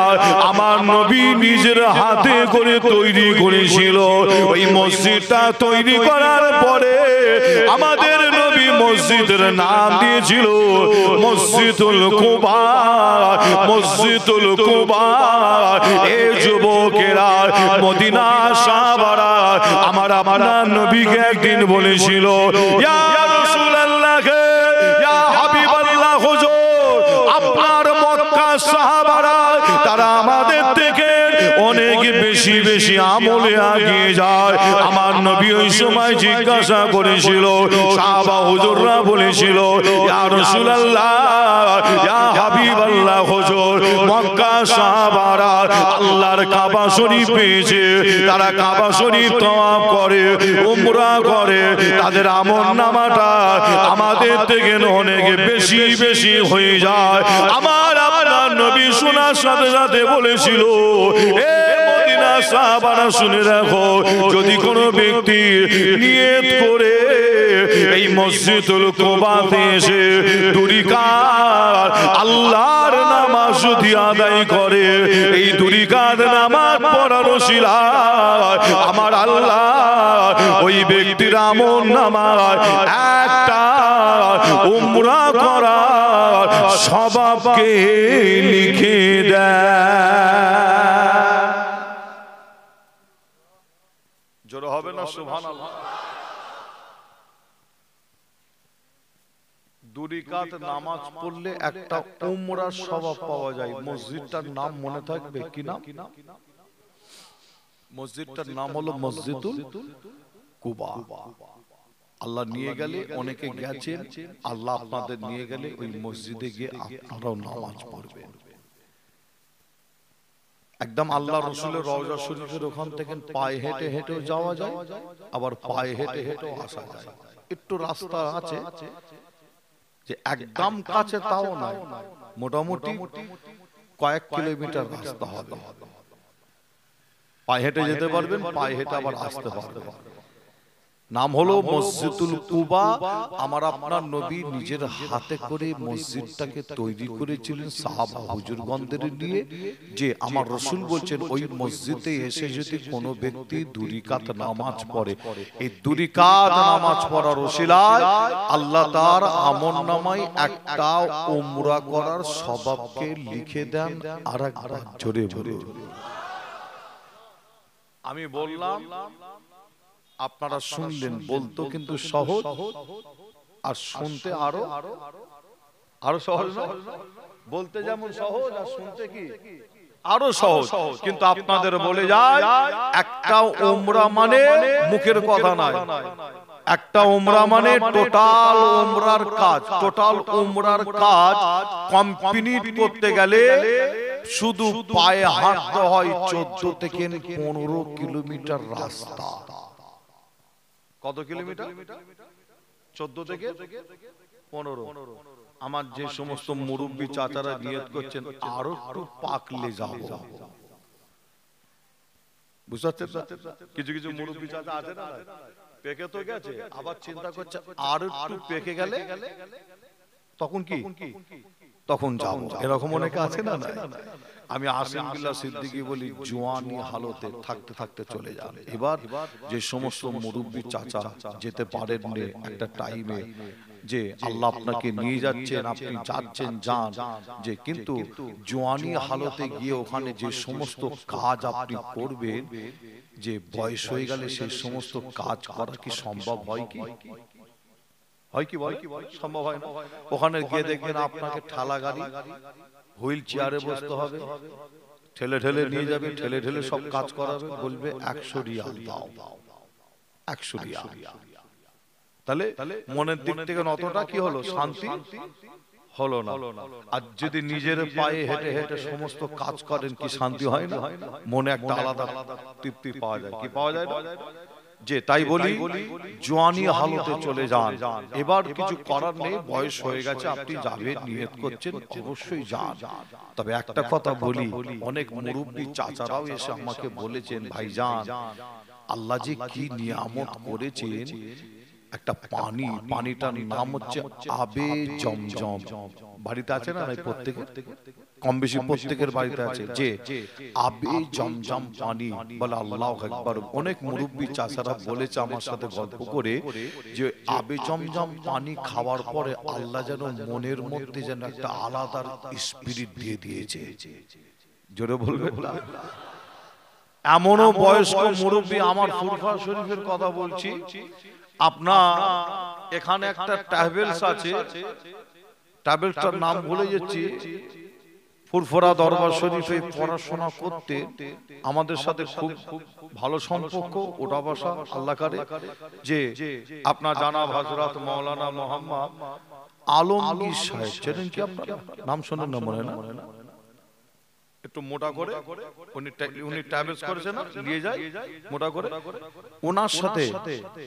আমার নবী নিজের হাতে করে তৈরি করেছিল। ওই মসজিদটা তৈরি করার পরে আমাদের নবী মসজিদের নাম দিয়েছিল মসজিদুল কুবা, মসজিদুল কুবা। এই যুবকেরা মদিনা সাহাবারা আমার নবীকে একদিন বলেছিল, ইয়া রাসূলুল্লাহ, ইয়া হাবিবাল্লাহ হুজুর, আপনার মক্কা সাহাবারা তারা আমাদের থেকে অনেক বেশি বেশি আমলে এগিয়ে যায়। আমার নবী ওই সময় জিজ্ঞাসা করেছিল, সাহাবা হুজুররা বলেছিল, ইয়া রাসূলুল্লাহ, ইয়া হাবিবাল্লাহ হুজুর, মক্কা সাহাবারা আল্লাহর কাবা শরীফ পেয়েছে, তারা কাবা শরীফ তওয়াফ করে, উমরা করে, তাদের আমলনামাটা আমাদের থেকে অনেক বেশি বেশি হয়ে যায়। আমার আপনার নবী শোনার সাথে সাথে বলেছিল, এ মদিনা সাহাবারা শুনে রাখো, যদি কোনো ব্যক্তি নিয়ত করে এই মসজিদুল কুবাতে এসে 2 রাকাত আল্লাহর নামাজ যদি আদায় করে, এই 2 রাকাত নামাজ পড়ার ওসিলায় আমার আল্লাহ ওই ব্যক্তির আমলনামায় একটা উমরা করার সওয়াবকে লিখে দেয়। জোরে হবে না সুবহানাল্লাহ। 2 রাকাত নামাজ পড়লে একটা উমরার সওয়াব পাওয়া যায়। মসজিদটার নাম মনে থাকবে কি নাম? মসজিদটার নাম হলো মসজিদুল কুবা। আল্লাহ নিয়ে গেলে, অনেকে গেছেন, আল্লাহ আপনাদের নিয়ে গেলে ওই মসজিদে গিয়ে আপনারাও নামাজ পড়বেন। একদম আল্লাহ রসুলের রওজা শরীফের ওখান থেকে পায়ে হেঁটে হেঁটেও যাওয়া যায়, আবার পায়ে হেঁটে হেঁটেও আসা যায়। একটু রাস্তা আছে, যে একদম কাছে তাও নয়, মোটামুটি কয়েক কিলোমিটার রাস্তা হবে। পায়ে হেঁটে যেতে পারবেন, পায়ে হেঁটে আবার আসতে পারবেন। নাম হলো মসজিদুল কুবা। আমার আপনার নবী নিজের হাতে করে মসজিদটাকে তৈরি করেছিলেন সাহাবা হুজুরগণদের নিয়ে, যে আমার রাসূল বলছেন ওই মসজিদে এসে যদি কোনো ব্যক্তি 2 রাকাত নামাজ পড়ে, এই 2 রাকাত নামাজ পড়ার ওসিলায় আল্লাহ তার আমলনামায় একটা উমরা করার সওয়াবকে লিখে দেন। আরেকবার জোরে বলুন। আমি বললাম আপনারা শুনলেন, বলতো কিন্তু সহজ, আর শুনতে আরো আরো সহজ না? বলতে যেমন সহজ, আর শুনতে কি আরো সহজ। কিন্তু আপনাদের বলে যায়, একটা উমরা মানে মুখের কথা নয়, একটা উমরা মানে টোটাল উমরার কাজ। টোটাল উমরার কাজ কমপ্লিট করতে গেলে শুধু পায়ে হাঁটতে হয় 14 থেকে 15 কিলোমিটার রাস্তা। কত কিলোমিটার? 14 থেকে 15। আমার যে সমস্ত মুরব্বী চাচারা নিয়ত করছেন আরো একটু পাকলে যাব, বুঝতে পারছেন? কিছু কিছু মুরব্বী চাচা আছে না, পেকে তো গেছে, আবার চিন্তা করছে আর একটু পেকে গেলে তখন কি, তখন যাব। এরকম অনেকে আছে না? আমি আসিম বিল্লাহ সিদ্দিকী বলি, জওয়ানি হালতে থাকতে থাকতে চলে যান। এবার যে সমস্ত মুরব্বী চাচা যেতে পারেন না একটা টাইমে, যে আল্লাহ আপনাকে নিয়ে যাচ্ছেন, আপনি যাচ্ছেন, যান, যে কিন্তু জওয়ানি হালতে গিয়ে ওখানে যে সমস্ত কাজ আপনি করবেন, যে বয়স হয়ে গেলে সেই সমস্ত কাজ করা কি সম্ভব হয়? কি হয়? কি বল, সম্ভব হয় না। ওখানে গিয়ে দেখবেন আপনাকে ঠেলা গাড়ি, হুইল চেয়ারে বসতে হবে, ঠেলে ঠেলে নিয়ে যাবে, ঠেলে ঠেলে সব কাজ করাবে, বলবে 100 রিয়াল দাও, 100 রিয়াল। তাহলে মনের দিক থেকে অতটা কি হলো, শান্তি হলো না। আর যদি নিজের পায়ে হেঁটে হেঁটে সমস্ত কাজ করেন, কি শান্তি হয় না? মনে একটা আলাদা তৃপ্তি পাওয়া যায়। কি পাওয়া যায় না? যে তাই বলি, জওয়ানি হালতে চলে যান। এবার কিছু করার নেই, বয়স হয়ে গেছে, আপনি যাবেন, নিয়ত করছেন, অবশ্যই যান। তবে একটা কথা বলি, অনেক মুরব্বী চাচারাও এসে আমাকে বলেছেন, ভাইজান আল্লাহ যে কি নিয়ামত করেছেন, একটা পানি, পানিটার নাম হচ্ছে আবে জমজম। বাড়িতে আছে না? প্রত্যেকে কম বেশি প্রত্যেকের বাড়িতে আছে, যে আবে জমজম পানি বলে আল্লাহু আকবার। অনেক মুরব্বী চাচারা বলেছে আমার সাথে গল্প করে, যে আবে জমজম পানি খাওয়ার পরে আল্লাহ যেন মনের মধ্যে যেন একটা আলাদা স্পিরিট দিয়ে দিয়েছে। জোরে বলবে না? এমনও বয়স্ক মুরব্বী, আমার ফুরফুরা শরীফের কথা বলছি, আপনার এখানে একটা ট্রাভেলস আছে, ট্রাভেলসটার নাম ভুলে যাচ্ছি, ফুরফুরা দরবার শরীফে পড়াশোনা করতে আমাদের সাথে খুব ভালো সম্পর্ক, ওটা বসা আল্লাহ করে, যে আপনার জানাব হযরত মাওলানা মোহাম্মদ আলমগীর সাহেব, চেনেন কি আপনারা? নাম শোনেন না মনে না? একটু মোটা করে উনি ট্রাভেলস করেছেন না, নিয়ে যায় মোটা করে। ওনার সাথে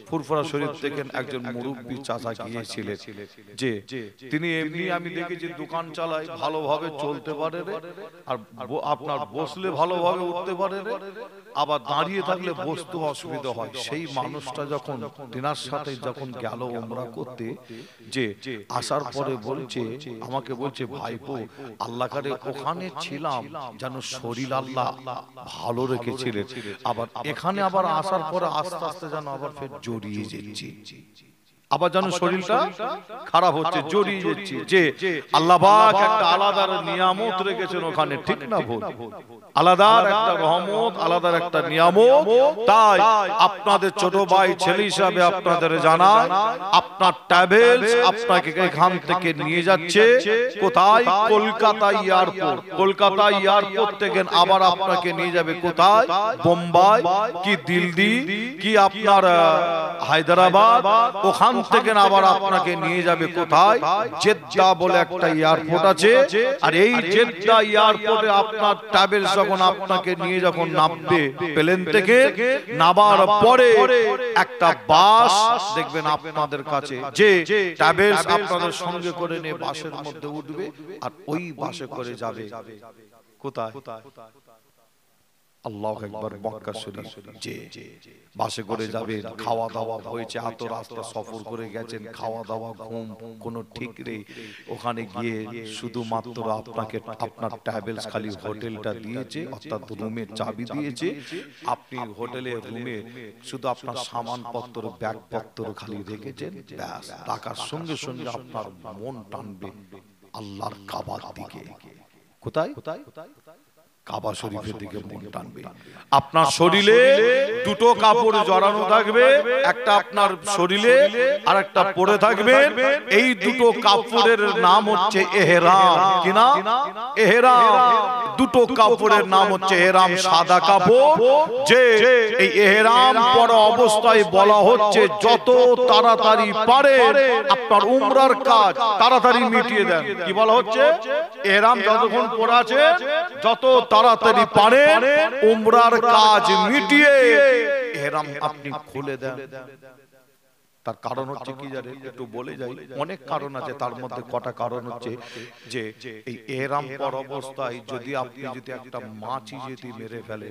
ফুরফুরা শরীফ থেকে একজন মুরব্বী চাচা গিয়েছিলেন, যে তিনি এমনি আমি দেখেছি দোকান চালায়, ভালোভাবে চলতে পারে রে, আর আপনার বসলে ভালোভাবে উঠতে পারে রে, আবার দাঁড়িয়ে থাকলে বসতে অসুবিধা হয়। সেই মানুষটা যখন তিনার সাথে যখন গেল উমরা করতে, যে আসার পরে বলছে, আমাকে বলছে, ভাইপো আল্লাহ করে ওখানে ছিলাম যেন শরীর আল্লাহ ভালো রেখেছিলেন, আবার এখানে আবার আসার পরে আস্তে আস্তে যেন আবার ফের জড়িয়ে যাচ্ছি, আবার যেন শরীরটা খারাপ হচ্ছে, জড়িয়ে যাচ্ছি। যে আল্লাহ পাক একটা আলাদা নিয়ামত রেখেছেন ওখানে, ঠিক না ভুল? আলাদা একটা রহমত, আলাদা একটা নিয়ামত। তাই আপনাদের ছোট ভাই ছেলে হিসাবে আপনাদের জানাই, আপনার ট্রাভেলস আপনাকে এখান থেকে নিয়ে যাচ্ছে কোথায়? কলকাতা এয়ারপোর্ট। কলকাতা এয়ারপোর্ট থেকে আবার আপনাকে নিয়ে যাবে কোথায়? বোম্বাই কি দিল্লি কি আপনার হায়দ্রাবাদ, ওখান থেকে আবার আপনাকে নিয়ে যাবে কোথায়? জেদ্দা বলে একটা এয়ারপোর্ট আছে। আর এই জেদ্দা এয়ারপোর্টে আপনার ট্রাভেলস যখন আপনাকে নিয়ে যখন নামবে, প্লেন থেকে নামার পরে একটা বাস দেখবেন আপনাদের কাছে, যে ট্রাভেলস আপনাদের সঙ্গে করে নিয়ে বাসের মধ্যে উঠবে, আর ওই বাসে করে যাবে কোথায়? আল্লাহু আকবার, মক্কা শরীফ। যে বাসে করে যাবেন, খাওয়া দাওয়া হয়েছে, এত রাস্তা সফর করে গেছেন, খাওয়া দাওয়া ঘুম কোনো ঠিক নেই। ওখানে গিয়ে শুধুমাত্র আপনাকে আপনার ট্রাভেলস খালি হোটেলটা দিয়েছে, অর্থাৎ রুমের চাবি দিয়েছে। আপনি হোটেলে রুমে শুধু আপনার সামানপত্র ব্যাগপত্র খালি রেখেছেন, ব্যাস। টাকার সঙ্গে সঙ্গে আপনার মন টানবে আল্লাহর কাবার দিকে। কোথায়? কাবা শরীফের দিকে মন টানবে। আপনার শরীরে দুটো কাপড় জড়ানো থাকবে, একটা আপনার শরীরে আর একটা পরে থাকবে। এই দুটো কাপড়ের নাম হচ্ছে ইহরাম। কি নাম? ইহরাম। দুটো কাপড়ের নাম হচ্ছে ইহরাম, সাদা কাপড়। যে এই ইহরাম পরা অবস্থায় বলা হচ্ছে যত তাড়াতাড়ি পারে আপনার উমরার কাজ তাড়াতাড়ি মিটিয়ে দেন। কি বলা হচ্ছে? ইহরাম যতক্ষণ পরা আছে যত তাড়াতাড়ি পারেন উমরার কাজ মিটিয়ে ইহরাম আপনি খুলে দেন। তার কারণ হচ্ছে কি জানেন? একটু বলে যাই, অনেক কারণ আছে, তার মধ্যে কটা কারণ হচ্ছে যে এই ইহরাম পর অবস্থায় যদি আপনি যদি একটা মাছি যদি মেরে ফেলে,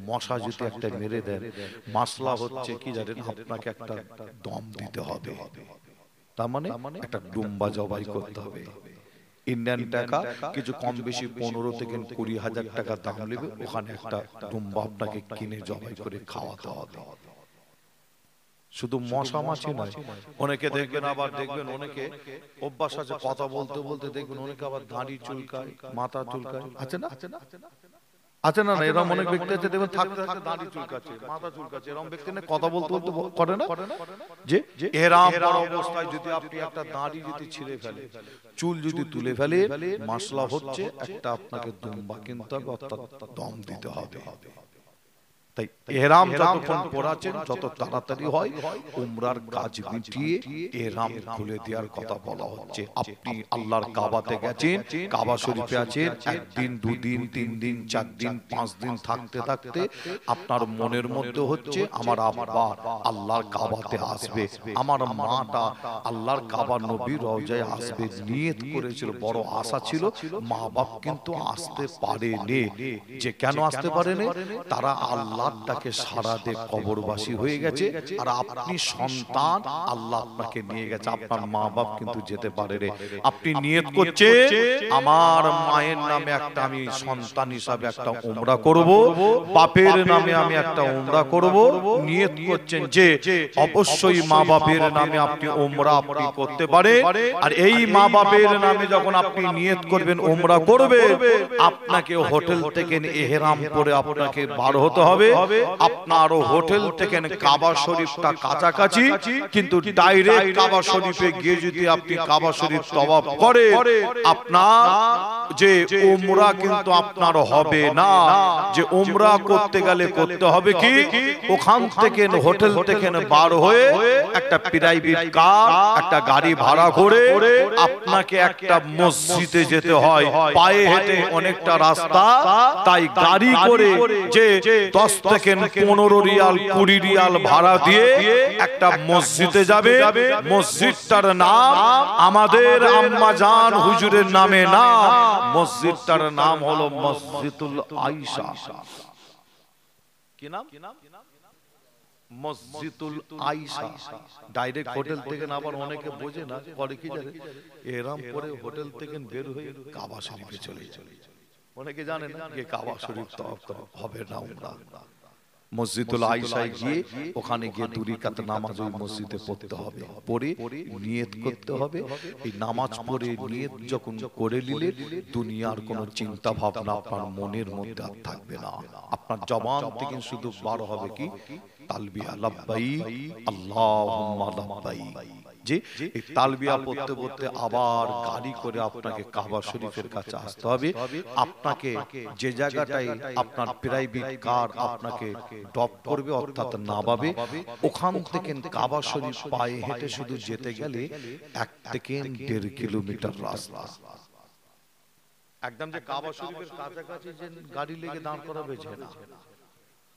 মশা যদি একটা মেরে দেন, মাসলা হচ্ছে কি জানেন? আপনাকে একটা দম দিতে হবে, তার মানে একটা ডুম্বা জবাই করতে হবে। ইন্ডিয়ান টাকা কিছু কম বেশি 15 থেকে 20,000 টাকা দাম নেবে, ওখানে একটা ডুম্বা আপনাকে কিনে জবাই করে খাওয়াতে হবে। শুধু মশা মাছি নয়, অনেকে দেখবেন, আবার দেখবেন অনেকে অভ্যাস আছে কথা বলতে বলতে দেখবেন অনেকে আবার দাড়ি চুলকায়, মাথা চুলকায়, আছে না? আছে না? এরকম অনেক ব্যক্তি আছে দেখবেন থাকতে থাকতে দাড়ি চুলকাচ্ছে, মাথা চুলকাচ্ছে, এরকম ব্যক্তি না কথা বলতে বলতে করে না? যে ইহরাম পরা অবস্থায় যদি আপনি একটা দাড়ি যদি ছিঁড়ে ফেলে, চুল যদি তুলে ফেলে, মাসলা হচ্ছে একটা আপনাকে দুম্বা কিনতে হবে, অর্থাৎ দম দিতে হবে। তাই ইহরাম যতক্ষণ পরাছেন যত তাড়াতাড়ি হয় উমরার কাজ মিটিয়ে ইহরাম খুলে দেওয়ার কথা বলা হচ্ছে। আপনি আল্লাহর কাবাতে গেছেন, কাবা শরীফে আছেন, একদিন দুদিন তিন দিন চার দিন পাঁচ দিন থাকতে থাকতে আপনার মনের মধ্যে হচ্ছে আমার আব্বা আল্লাহর কাবাতে আসবে, আমার মাটা আল্লাহর কাবা নবীর রওজায় আসবে, নিয়ত করেছিল, বড় আশা ছিল। মা বাপ কিন্তু আসতে পারেনি। যে কেন আসতে পারেনি? তারা আল্লাহটাকে সারা দিয়ে কবরবাসী হয়ে গেছে, আর আপনি সন্তান, আল্লাহ আপনাকে নিয়ে গেছে, আপনার মা বাপ কিন্তু যেতে পারে রে। আপনি নিয়ত করছে আমার মায়ের নামে একটা আমি সন্তান হিসাবে একটা উমরা করব, বাপের নামে আমি একটা উমরা করব। নিয়ত করছেন যে অবশ্যই মা বাপের নামে আপনি উমরা আপনি করতে পারে। আর এই মা বাপের নামে যখন আপনি নিয়ত করবেন উমরা করবে, আপনাকে হোটেল থেকে ইহরাম পরে আপনাকে বার হতে হবে। আপনার হোটেল থেকে কাবা শরীফটা কাছাকাছি, কিন্তু ডাইরেক্ট কাবা শরীফে গিয়ে যদি আপনি কাবা শরীফ তওয়াফ করে আপনার যে উমরা কিন্তু আপনার হবে না। যে উমরা করতে গেলে করতে হবে কি, ওখান থেকে হোটেল থেকে বার হয়ে একটা প্রাইভেট কার, একটা গাড়ি ভাড়া করে আপনাকে একটা মসজিদে যেতে হয়। পায়ে হেঁটে অনেকটা রাস্তা, তাই গাড়ি করে যে 10 থেকে 15 রিয়াল 20 রিয়াল ভাড়া দিয়ে একটা মসজিদে যাবে। মসজিদটার নাম আমাদের আম্মা জান হুজুরের নামে না, মসজিদটার নাম হলো মসজিদুল আয়েশা। কি নাম? মসজিদুল আয়েশা। ডাইরেক্ট হোটেল থেকে না, আবার অনেকে বোঝে না, করে কি জানে, ইহরাম পরে হোটেল থেকে বের হয়ে কাবা শরীফে চলে যায়। অনেকে জানে না যে কাবা শরীফ তওয়াফ হবে না, উমরা। মসজিদুল আয়েশায় গিয়ে ওখানে গিয়ে 2 রাকাত নামাজ ওই মসজিদে পড়তে হবে, পড়ে নিয়ত করতে হবে। এই নামাজ পড়ে নিয়ত যখন করে নিলে দুনিয়ার কোনো চিন্তা ভাবনা আপনার মনের মধ্যে আর থাকবে না। আপনার জবান থেকে শুধু বার হবে কি তালবিয়া লাব্বাইক আল্লাহুম্মা লাব্বাইক। যে এই তালবিয়া পড়তে পড়তে আবার গাড়ি করে আপনাকে কাবা শরীফের কাছে আসতে হবে। আপনাকে যে জায়গাটায় আপনার প্রাইভেট কার আপনাকে ড্রপ করবে অর্থাৎ নামাবে, ওখান থেকে কাবা শরীফ পায়ে হেঁটে শুধু যেতে গেলে 1 থেকে 1.5 কিলোমিটার রাস্তা। একদম যে কাবা শরীফের কাছাকাছি যে গাড়ি লেগে দাঁড় করাবে না,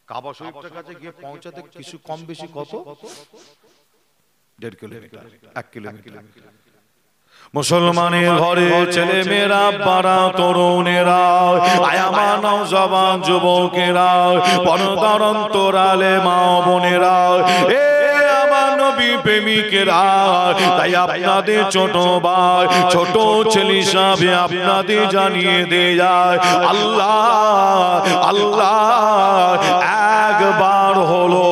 কাবা শরীফের কাছে গিয়ে পৌঁছাতে কিছু কম বেশি কত 1.5 কিলোমিটার 1 কিলোমিটার। মুসলমানের ঘরে ছেলে মেয়েরা, বাড়া তরুণেরা, আয়ামা নওজওয়ান যুবকেরা, পর্দার অন্তরালে মা বোনেরা, এ আমার নবী প্রেমিকেরা, তাই আপনাদের ছোট ভাই ছোট ছেলে হিসাবে আপনাদের জানিয়ে দেয় আল্লাহ আল্লাহ একবার হলো।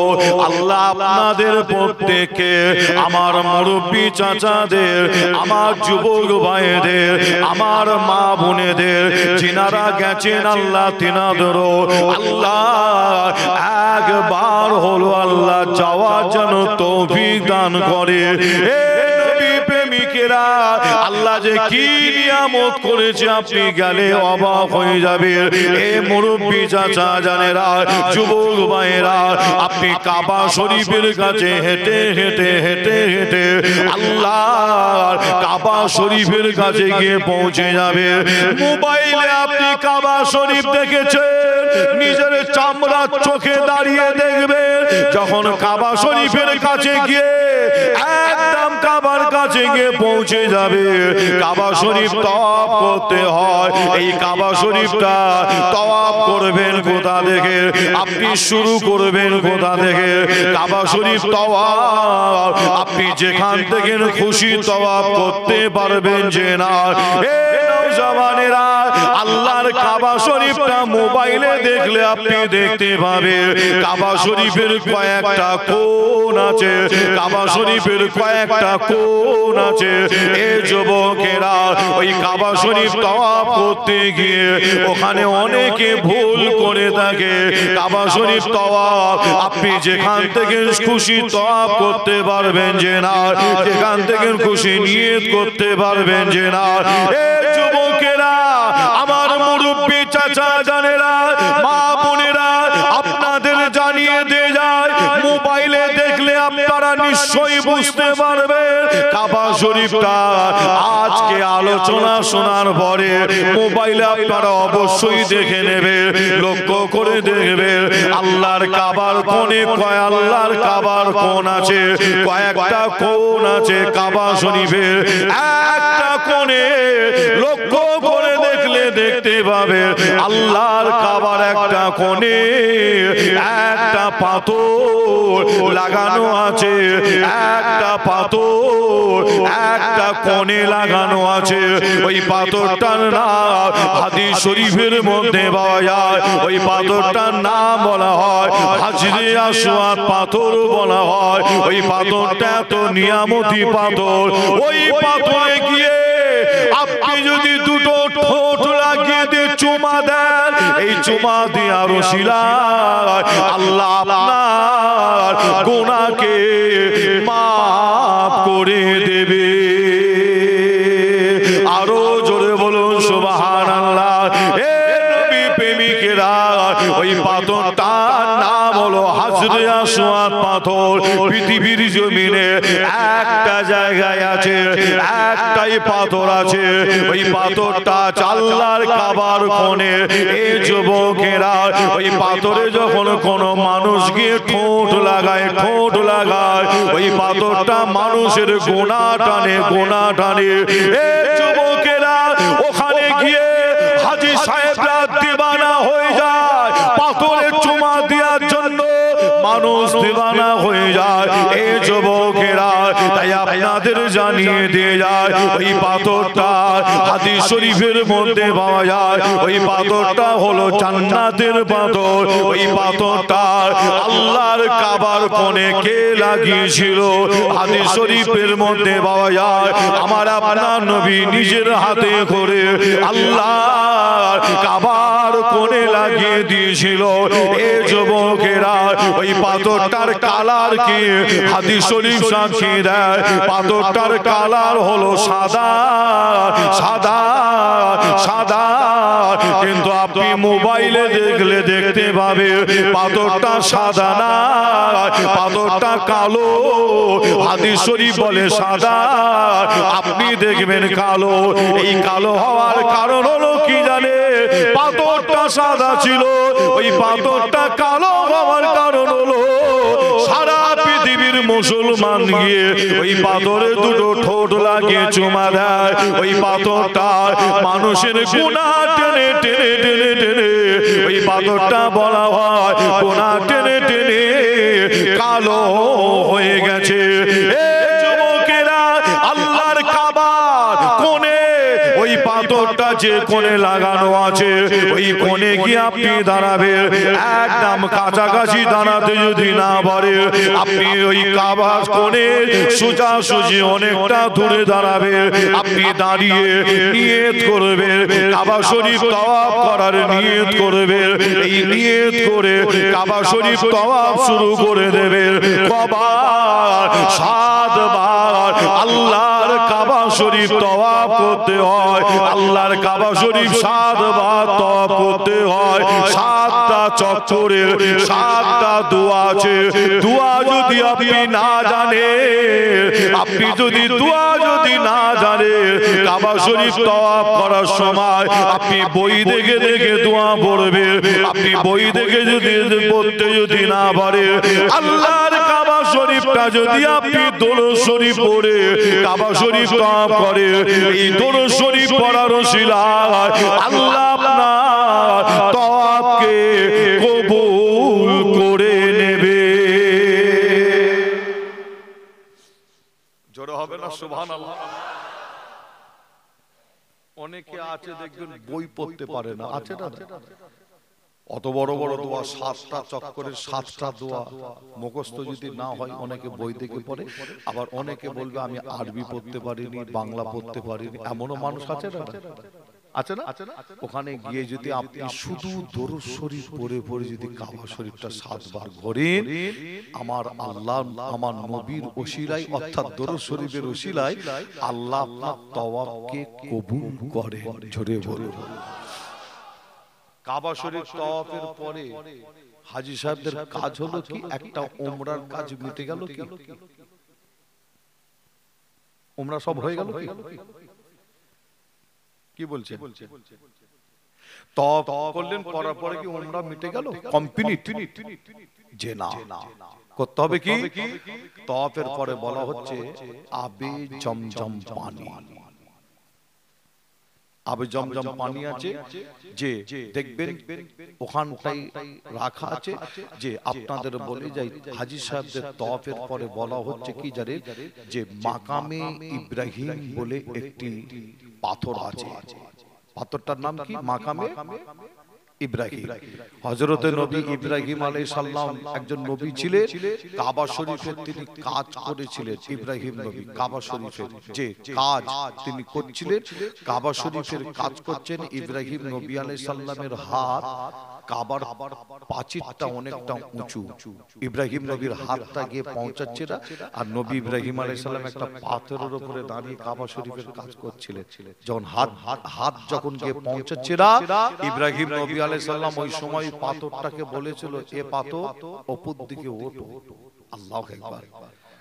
আল্লাহ আপনাদের প্রত্যেককে, আমার মুরব্বী চাচাদের, আমার যুবক ভাইদের, আমার মা বোনেদের যিনারা গেছেন আল্লাহ তিনাদেরও আল্লাহ একবার হলো আল্লাহ যাওয়ার জন্য তৌফিক দান করে। আল্লাহ যে কি নিয়ামত করেছে আপনি গেলে অবাক হয়ে যাবে। এ মুরব্বী চাচা জানেরা, যুবক ভাইয়েরা, আপনি কাবা শরীফের কাছে হেঁটে হেঁটে হেঁটে হেঁটে আল্লাহর কাবা শরীফের কাছে গিয়ে পৌঁছে যাবে। মোবাইলে আপনি কাবা শরীফ দেখেছেন, নিজের চামড়ার চোখে দাঁড়িয়ে দেখবেন যখন কাবা শরীফের কাছে গিয়ে একদম কাবার কাছে গিয়ে পৌঁছে যাবে, কাবা শরীফ তওয়াফ করতে হয়। এই কাবা শরীফটা তওয়াফ করবেন কোথা থেকে? আপনি শুরু করবেন কোথা থেকে? কাবা শরীফ তওয়াফ আপনি যেখান থেকে খুশি তওয়াফ করতে পারবেন যে না। জামানেরা আল্লাহর কাবা শরীফটা মোবাইলে দেখলে আপনি দেখতে পাবেন কাবা শরীফের কয়েকটা কোণ আছে, কাবা শরীফের কয়েকটা কোণ আছে। এ যুবকেরা ওই কাবা শরীফ তওয়াফ করতে গিয়ে ওখানে অনেকে ভুল করে থাকে। কাবা শরীফ তওয়াফ আপনি যেখান থেকে খুশি তওয়াফ করতে পারবেন যে না, যেখান থেকে খুশি নিয়ত করতে পারবেন যে না। এ যুবকেরা, আমার মুরব্বী চাচা জানেরা, মা বোনেরা, আপনাদের জানিয়ে দিয়ে যায়, মোবাইলে দেখলে আপনারা নিশ্চয়ই বুঝতে পারবেন কাবা শরীফটা আজকে আলোচনা শোনার পরে মোবাইলে আপনারা অবশ্যই দেখে নেবেন, লক্ষ্য করে দেখবেন আল্লাহর কাবার কোণে আল্লাহর কাবার কোণ আছে, কয়েকটা কোণ আছে কাবা শরীফের। একটা কোণে লক্ষ্য করে দেখলে দেখতে পাবে আল্লাহর কাবার একটা কোণে একটা পাথর লাগানো আছে, একটা পাথর একটা কোণে লাগানো আছে। ওই পাথরটার নাম হাদিস শরীফের মধ্যে পাওয়া যায়। ওই পাথরটার নাম বলা হয় হাজরে আসওয়াদ পাথর বলা হয়। ওই পাথরটা এত নিয়ামতি পাথর। ওই পাথরে গিয়ে আপনি যদি দুটো ঠোঁট লাগিয়ে দিয়ে চুমা দেন, এই চুমা দিয়ে আরো শিলায় আল্লাহ আপনার গুনাহকে মাফ করে দেবে। আরো জোরে বলুন সুবহানাল্লাহ। এ নবী প্রেমিকেরা, ওই পাথরটার নাম হলো হাজরে আসওয়াদ পাথর। পৃথিবীর জমিনে একটা জায়গায় আছে, একটাই পাথর আছে। ওই পাথরটা আল্লাহর কাবার কোণে। এ যুবকেরা, ওই পাথরে যখন কোন মানুষ গিয়ে ঠোঁট লাগায়, ঠোঁট লাগায়, ওই পাথরটা মানুষের গোনা টানে, গোনা টানে। এ যুবকেরা, ওখানে গিয়ে হাজী সাহেবরা দিওয়ানা হয়ে যায়, পাথরের চুমা দেওয়ার জন্য মানুষ দিওয়ানা হয়ে যায়। এ যুবকেরা, তাই আপনাদের জানিয়ে দিয়ে যায়, ওই পাথরটা হাদিস শরীফের মধ্যে পাওয়া যায়। ওই পাথরটা হলো জান্নাতের পাথর। ওই পাথরটা আল্লাহর কাবার কোণে কে লাগিয়েছিল? হাদিস শরীফের মধ্যে পাওয়া যায়, আমার আপনার নবী নিজের হাতে করে আল্লাহর কাবার কোণে লাগিয়ে দিয়েছিল। এ যুবকেরা, ওই পাথরটার কালার কি? হাদিস শরীফ সাক্ষী দেয়, পাথরটার কালার হলো সাদা, সাদা, সাদা। কিন্তু আপনি মোবাইলে দেখলে দেখতে পাবে পাথরটা সাদা না, পাথরটা কালো। হাদিস শরীফ বলে সাদা, আপনি দেখবেন কালো। এই কালো হওয়ার কারণ হলো কি জানে? পাথরটা সাদা ছিল, ওই পাথরটা কালো হওয়ার কারণ হলো সারা পৃথিবীর মুসলমান গিয়ে ওই পাথরে দুটো ঠোঁট লাগিয়ে চুমা দেয়। ওই পাথরটা মানুষের গুনাহ টেনে টেনে টেনে টেনে, ওই পাথরটা বলা হয় গুনাহ টেনে টেনে কালো হয়ে গেছে। এ যুবকেরা, আল্লাহর কাবার কোণে ওই পাথর পাথরটা যে কোণে লাগানো আছে ওই কোণে গিয়ে আপনি দাঁড়াবেন। একদম কাছাকাছি দাঁড়াতে যদি না পারে আপনি ওই কাবার কোণে সোজাসুজি অনেকটা দূরে দাঁড়াবেন। আপনি দাঁড়িয়ে নিয়ত করবেন, কাবা শরীফ তাওয়াফ করার নিয়ত করবেন। এই নিয়ত করে কাবা শরীফ তাওয়াফ শুরু করে দেবেন। কবার 7 বার আল্লাহর কাবা শরীফ তাওয়াফ করতে হয়। আল্লাহর কাবা শরীফ 7 বার তাওয়াফ করতে হয়। 7টা চক্করে 7টা দোয়া আছে। দোয়া যদি আপনি না জানেন, আপনি যদি দোয়া যদি না জানেন, কাবা শরীফ তাওয়াফ করার সময় আপনি বই দেখে দেখে দোয়া পড়বেন। আপনি বই দেখে যদি পড়তে যদি না পারেন, আল্লাহর কাবা শরীফটা যদি আপনি দরুদ শরীফ পড়ে কাবা শরীফ তাওয়াফ করে, এই দরুদ শরীফ পড়ার ওসিলায় আল্লাহ আপনার তাওয়াফকে কবুল করে নেবে। জোরে হবে না সুবহানাল্লাহ? অনেকে আছে দেখবেন বই পড়তে পারে না, আছে না? অত বড় বড় দোয়া, 7টা চক্করের 7টা দোয়া মুখস্থ যদি না হয় অনেকে বই থেকে পড়ে। আবার অনেকে বলবে আমি আরবি পড়তে পারিনি, বাংলা পড়তে পারিনি, এমনও মানুষ আছে না? আছে না? ওখানে গিয়ে যদি আপনি শুধু দরুদ শরীফ পড়ে পড়ে যদি কাবা শরীফটা 7 বার ঘোরেন, আমার আল্লাহ আমার নবীর ওসিলায় অর্থাৎ দরুদ শরীফের ওসিলায় আল্লাহ আপনার তাওয়াফকে কবুল করেন। জোরে বলুন। কাবা শরীফ তাওয়াফের পরে হাজী সাহেবদের কাজ হলো কি, একটা উমরার কাজ মিটে গেল কি? উমরা সব হয়ে গেল কি? কি বলছে? তাওয়াফ করলেন, করার পরে কি উমরা মিটে গেল? কমপ্লিট? যে না, করতে হবে কি? তাওয়াফের পরে বলা হচ্ছে আবে জমজম পানি। আবে জমজম পানি আছে যে দেখবেন ওখানটাই রাখা আছে। যে আপনাদের বলে যাই, হাজী সাহেবদের তাওয়াফের পরে বলা হচ্ছে কি জানেন, যে মাকামে ইব্রাহিম বলে একটি পাথর আছে। পাথরটার নাম কি? মাকামে ইব্রাহিম। হযরতে নবী ইব্রাহিম আলাইহিস সালাম একজন নবী ছিলেন। কাবা শরীফের তিনি কাজ করেছিলেন। ইব্রাহিম নবী কাবা শরীফের যে কাজ তিনি করছিলেন, কাবা শরীফের কাজ করছেন ইব্রাহিম নবী আলাইহিস সালামের হাত কাবার প্রাচীরটা অনেকটা উঁচু। ইব্রাহিম নবীর হাতটা গিয়ে পৌঁছাচ্ছে না, আর নবী ইব্রাহিম আলাইহিস সালাম একটা পাথরের উপরে দাঁড়িয়ে কাবা শরীফের কাজ করছিলেন। যখন হাত যখন গিয়ে পৌঁছাচ্ছে না, ইব্রাহিম নবী আলাইহিস সালাম ওই সময় পাথরটাকে বলেছিল, এ পাথর উপর দিকে ওঠো। আল্লাহু আকবার।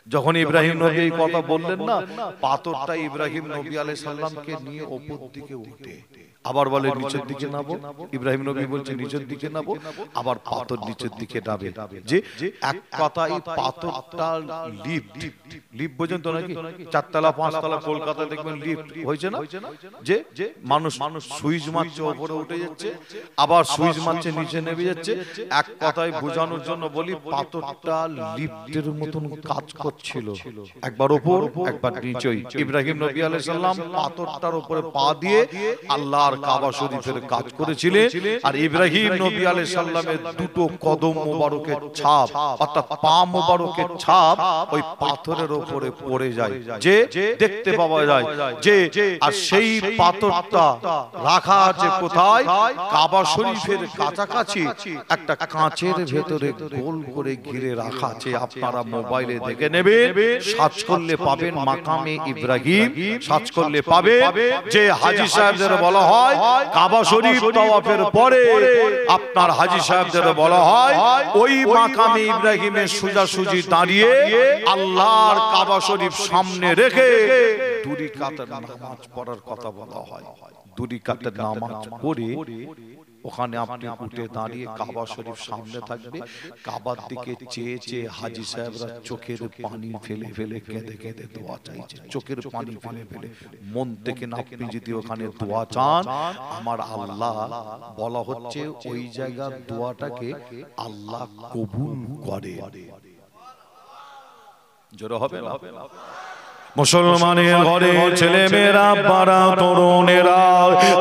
যখন ইব্রাহিম নবী এই কথা বললেন না, পাথরটা ইব্রাহিম নবী আলাইহিস সালামকে নিয়ে উপর দিকে উঠে আবার বলে নিচের দিকে নামো। ইব্রাহিম নবী বলছে নিচের দিকে নামো, আবার পাথর নিচের দিকে নামে। যে এক কথায় পাথরটা লিফট বোঝেন তো নাকি? 4 তলা 5 তলা কলকাতা দেখবেন লিফট হয়েছে না, যে মানুষ সুইচ মারছে উপরে উঠে যাচ্ছে, আবার সুইচ মারছে নিচে নেমে যাচ্ছে। এক কথায় বোঝানোর জন্য বলি পাথরটা লিফটের মতন কাজ করছিল, একবার উপর একবার নিচে। ইব্রাহিম নবী আলাইহিস সালাম পাথরটার উপরে পা দিয়ে আল্লাহ কাবা শরীফের কাজ করেছিলেন। আর ইব্রাহিম নবী আলাইহিস সালামের দুটো কদম মোবারকের ছাপ অর্থাৎ পা মোবারকের ছাপ ওই পাথরের উপরে পড়ে যায়, যে দেখতে পাওয়া যায়। যে আর সেই পাথরটা রাখা আছে কোথায়? কাবা শরীফের কাছাকাছি একটা কাঁচের ভেতরে গোল করে ঘিরে রাখা আছে। আপনারা মোবাইলে দেখে নেবেন, সার্চ করলে পাবেন মাকামে ইব্রাহিম, সার্চ করলে পাবেন। যে হাজী সাহেবদের বলা হয় কাবা শরীফ তাওয়াফের পরে আপনার হাজী সাহেবদের বলা হয় ওই মাকামে ইব্রাহিমের সোজাসুজি দাঁড়িয়ে আল্লাহর কাবা শরীফ সামনে রেখে 2 রাকাতের নামাজ পড়ার কথা বলা হয়। 2 রাকাতের নামাজ পড়ে ওখানে আপনি উঠে দাঁড়িয়ে কাবা শরীফ সামনে থাকবে, কাবার দিকে চেয়ে চেয়ে হাজী সাহেবরা চোখের পানি ফেলে ফেলে কেঁদে কেঁদে দোয়া চাইছে। চোখের পানি ফেলে ফেলে মন থেকে না, আপনি যদি ওখানে দোয়া চান আমার আল্লাহ বলা হচ্ছে ওই জায়গার দোয়াটাকে আল্লাহ কবুল করে। জোরে হবে না? মুসলমানের ঘরে ছেলে মেয়েরা বাড়া তরুণেরা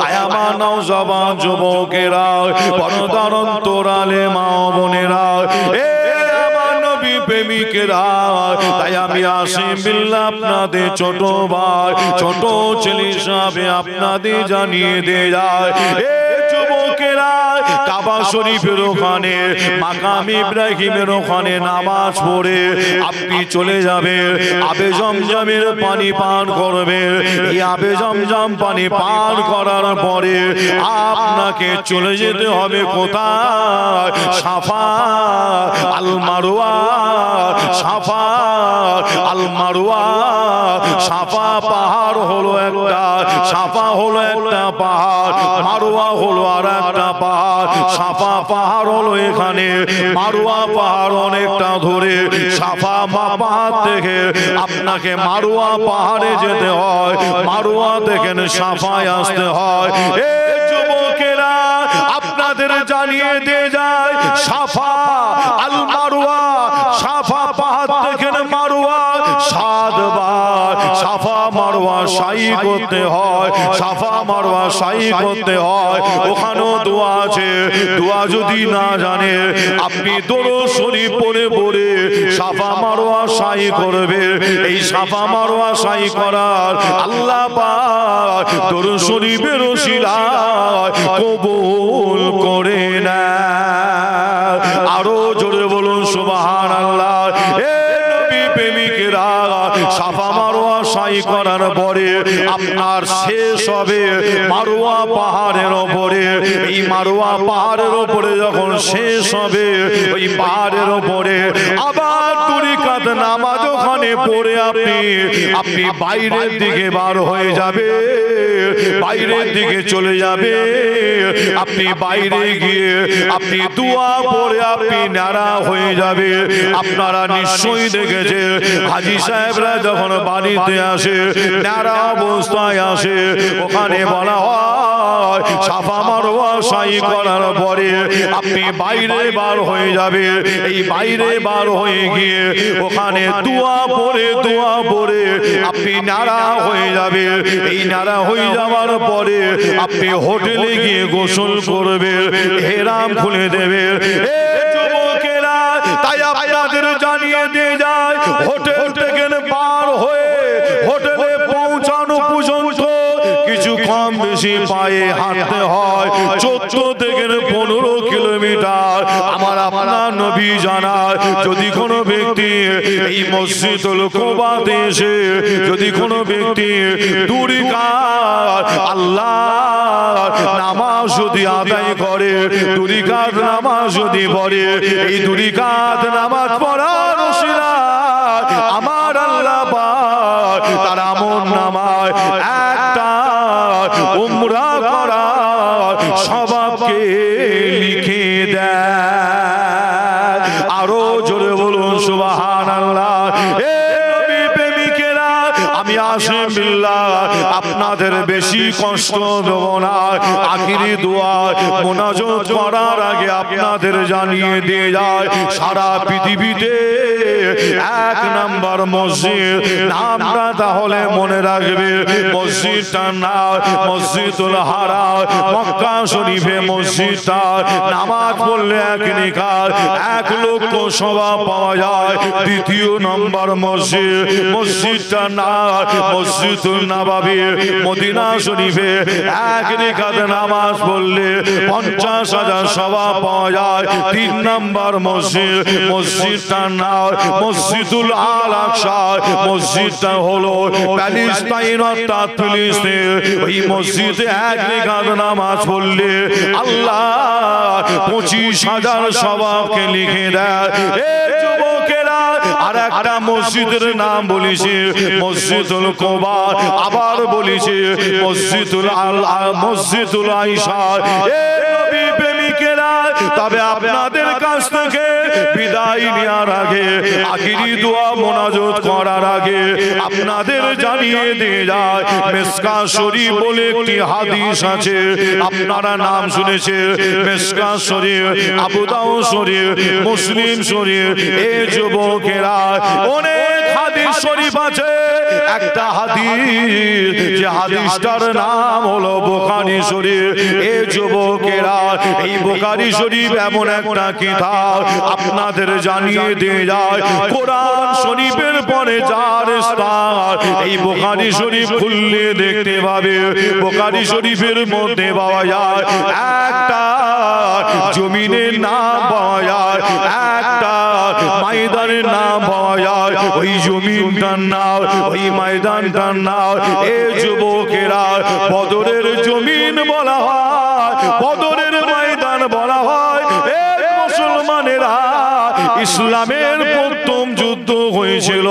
আয়ামা নওজওয়ান যুবকেরা পর্দার অন্তরালে মা বোনেরা প্রেমিকেরা তাই আমি আসিম বিল্লাহ আপনাদের ছোট ভাই ছোট ছেলে হিসাবে আপনাদের জানিয়ে দিয়ে যায় যুবকেরা কাবা শরীফের ওখানে মাকাম ইব্রাহিমের ওখানে নামাজ পড়ে আপনি চলে যাবে আবে জমজমের পানি পান করবে এই আবে জমজম পানি পান করার পরে আপনাকে চলে যেতে হবে কোথায় সাফা আল মারওয়া সাফা আল মারওয়া সাফা পাহাড় হলো একটা সাফা হলো একটা পাহাড় মারওয়া হলো আর একটা পাহাড় সাফা পাহাড় হলো এখানে মারওয়া পাহাড় অনেকটা ধরে সাফা পাহাড় থেকে আপনাকে মারওয়া পাহাড়ে যেতে হয় মারওয়া থেকে সাফায় আসতে হয় যুবকেরা আপনাদের জানিয়ে দিয়ে যায় সাফা আল মারওয়া সাফা পাহাড় থেকে মারওয়া 7 বার সাফা মারওয়া সাই করতে হয় সাফা মারওয়া সাই করতে হয় ওখানেও দোয়া আছে দোয়া যদি না জানে আপনি দরুদ শরীফ পড়ে পড়ে সাফা মারওয়া সাই করবে এই সাফা মারওয়া সাই করার আল্লাহ পাক দরুদ শরীফের ওসিলায় কবুল করে না আরো জোরে বলুন সুবহানাল্লাহ প্রেমিকেরা সাফা মারওয়া সাই করার পরে আপনার শেষ হবে মারওয়া পাহাড়ের উপরে এই মারওয়া পাহাড়ের উপরে যখন শেষ হবে ওই পাহাড়ের উপরে আবার 2 রাকাত নামাজ ওখানে পড়ে আপনি বাইরের দিকে বার হয়ে যাবে বাইরের দিকে চলে যাবে আপনি বাইরে গিয়ে আপনি দোয়া পড়ে আপনি নারা হয়ে যাবে আপনারা নিশ্চয়ই দেখেছে হাজী সাহেবরা যখন বাড়িতে আসে নারা অবস্থায় আসে ওখানে বলা হয় সাফা মারওয়া সাই করার পরে আপনি বাইরে বার হয়ে যাবে এই বাইরে বার হয়ে গিয়ে ওখানে দোয়া পড়ে আপনি নারা হয়ে যাবে এই নারা হয়ে যাওয়ার পরে আপনি হোটেলে গিয়ে গোসল করবে হেরাম খুলে দেবে যুবকেরা তাই আপনাদের জানিয়ে দিয়ে যায় হোটেল থেকে বার হয়ে হোটেলে পৌঁছানো পর্যন্ত কিছু কম বেশি পায়ে হাঁটতে হয় 14 থেকে 15 কিলোমিটার আমার আপনার নবী জানায় যদি কোনো ব্যক্তি এই মসজিদুল কুবাতে এসে যদি কোনো ব্যক্তি 2 রাকাত আল্লাহর নামাজ যদি আদায় করে 2 রাকাত নামাজ যদি পড়ে এই 2 রাকাত নামাজ পড়ার ওসিলায় আমার আল্লাহ পাক তার আমলনামায় একটা উমরা করার সওয়াবকে লিখে দেয় আরো জোরে বলুন সুবহানাল্লাহ নবী প্রেমিকেরা আমি আসিম বিল্লাহ আপনাদের বেশি কষ্ট দেব না আখিরি দোয়া মুনাজাত করার আগে আপনাদের জানিয়ে দিয়ে যায় সারা পৃথিবীতে 1 নাম্বার মসজিদ নামটা তাহলে মনে রাখবে মসজিদটার নাম মসজিদুল হারাম মক্কা শরীফে মসজিদটা নামাজ পড়লে 1 নিকাত 1 লক্ষ সওয়াব পাওয়া যায় দ্বিতীয় নম্বর মসজিদটার নাম মসজিদুল নববী মদিনা শরীফে 1 নিকাত নামাজ পড়লে 50,000 সওয়াব পাওয়া যায় 3 নম্বর মসজিদটার নাম মসজিদুল আল আকসা মসজিদটা হলো প্যালেস্টাইন অর্থাৎ ফিলিস্তিন ওই মসজিদে 1 রাকাত নামাজ পড়লে আল্লাহ 25,000 সওয়াবকে লিখে দেয় যুবকেরা আর একটা মসজিদের নাম বলেছি মসজিদুল কুবা আবার বলেছি মসজিদুল আয়েশা নবী প্রেমিকেরা তবে আপনাদের কাছ থেকে বিদায় নেওয়ার আগে আখিরি দোয়া মুনাজাত করার আগে আপনাদের জানিয়ে দিয়ে যায় মিসকাত শরীফ বলে একটি হাদিস আছে আপনারা নাম শুনেছেন মিসকাত শরীফ আবু দাউদ শরীফ মুসলিম শরীফ এই যুবকেরা অনেক হাদিস শরীফ আছে একটা হাদিস, যে হাদিসটার নাম হলো বুখারী শরীফ। এই যুবকেরা, এই বুখারী শরীফ এমন একটা কিতাব, আপনাদের জানিয়ে দিয়ে যায় কোরআন শরীফের পরে যার স্থান, এই বুখারী শরীফ খুললে দেখতে পাবে বুখারী শরীফের মধ্যে পাওয়া যায় একটা জমিনের নাম পাওয়া যায়, একটা ময়দানের নাম পাওয়া যায়। ওই জমিনটার নাম, ওই ময়দানটার নাম এই যুবকেরা বদরের জমিন বলা হয়, বদরের ময়দান বলা হয়। এই মুসলমানেরা, ইসলামের প্রথম যুদ্ধ হয়েছিল,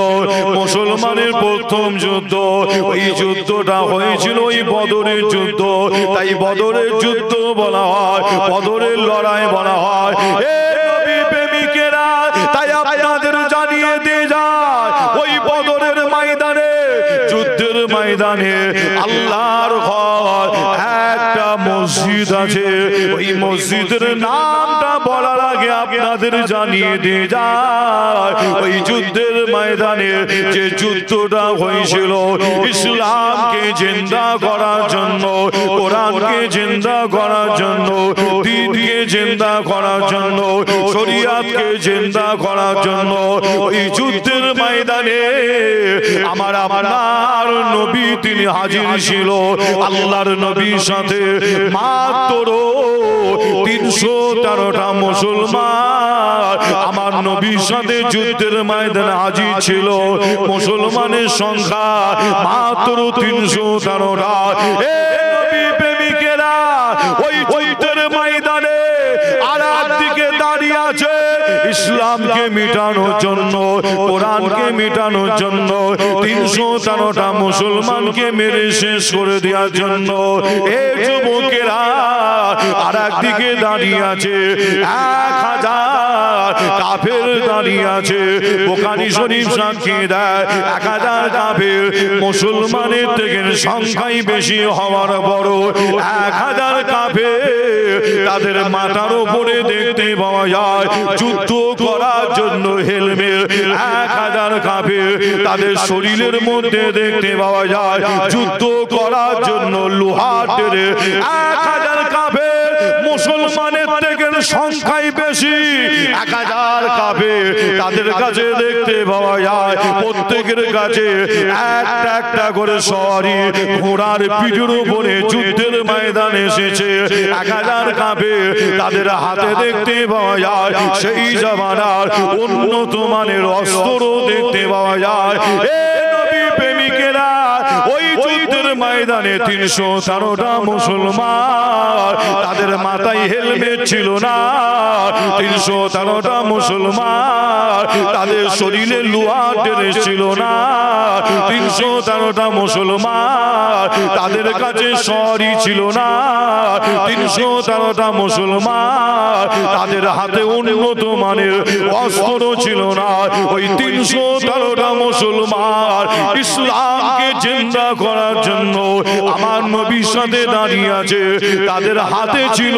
মুসলমানের প্রথম যুদ্ধ, ওই যুদ্ধটা হয়েছিল ওই বদরের যুদ্ধ। তাই বদরের যুদ্ধ বলা হয়, বদরের লড়াই বলা হয়। এই নবী প্রেমিকেরা, তাই আপনাদের জানিয়ে দিয়ে যায় ওই বদরের ময়দানে, যুদ্ধের ময়দানে আল্লাহর ঘর একটা মসজিদ আছে। ওই মসজিদের নামটা বলার আগে আপনাদের জানিয়ে দিয়ে যায় ওই যুদ্ধের ময়দানে যে যুদ্ধটা হয়েছিল ইসলামকে জিন্দা করার জন্য, কোরআনকে জিন্দা করার জন্য, দ্বীনকে জিন্দা করার জন্য, শরীয়তকে জিন্দা করার জন্য, ওই যুদ্ধের ময়দানে আমার আপনার নবী তিনি হাজির ছিল। আল্লাহর নবীর সাথে মাত্র 313টা মুসলমান আমার নবীর সাথে যুদ্ধের ময়দানে হাজির ছিল। মুসলমানের সংখ্যা মাত্র 313টা। এই নবী প্রেমিকেরা, ওই যুদ্ধের ময়দানে আর একদিকে দাঁড়িয়ে আছে ইসলামকে মিটানোর জন্য, কোরআনকে মিটানোর জন্য, 313টা মুসলমানকে মেরে শেষ করে দেওয়ার জন্য এই যুবকেরা আর একদিকে দাঁড়িয়ে আছে 1000 কাফের দাঁড়িয়ে আছে। বুখারী শরীফ সাক্ষী দেয় 1000 কাফের মুসলমানের থেকে সংখ্যাই বেশি হওয়ার বড় 1000 কাফের তাদের মাথার উপরে দেখতে পাওয়া যায় যুদ্ধ করার জন্য হেলমেট। 1000 কাফের তাদের শরীরের মধ্যে দেখতে পাওয়া যায় যুদ্ধ করার জন্য লোহার টেরে। 1000 কাফের মুসলমানের থেকে সংখ্যাই বেশি 1000 কাফের তাদের কাছে দেখতে পাওয়া যায় প্রত্যেকের কাছে একটা একটা করে সওয়ারি ঘোড়ার পিঠের উপরে যুদ্ধের ময়দানে এসেছে। 1000 কাফের তাদের হাতে দেখতে পাওয়া যায় সেই জামানার উন্নত মানের অস্ত্র দেখতে পাওয়া যায়। এই নবী প্রেমিকেরা, ওই যুদ্ধের ময়দানে 313টা মুসলমান তাদের মাথায় হেলমেট ছিল না। 313টা মুসলমান তাদের শরীরে লোহার টেনে ছিল না। 313টা মুসলমান তাদের কাছে সওয়ারি ছিল না। 313টা মুসলমান তাদের হাতে উন্নত মানের অস্ত্র ছিল না। ওই 313টা মুসলমান ইসলামকে জিন্দা করার জন্য আমার নবীর সাথে দাঁড়িয়ে আছে। তাদের হাতে ছিল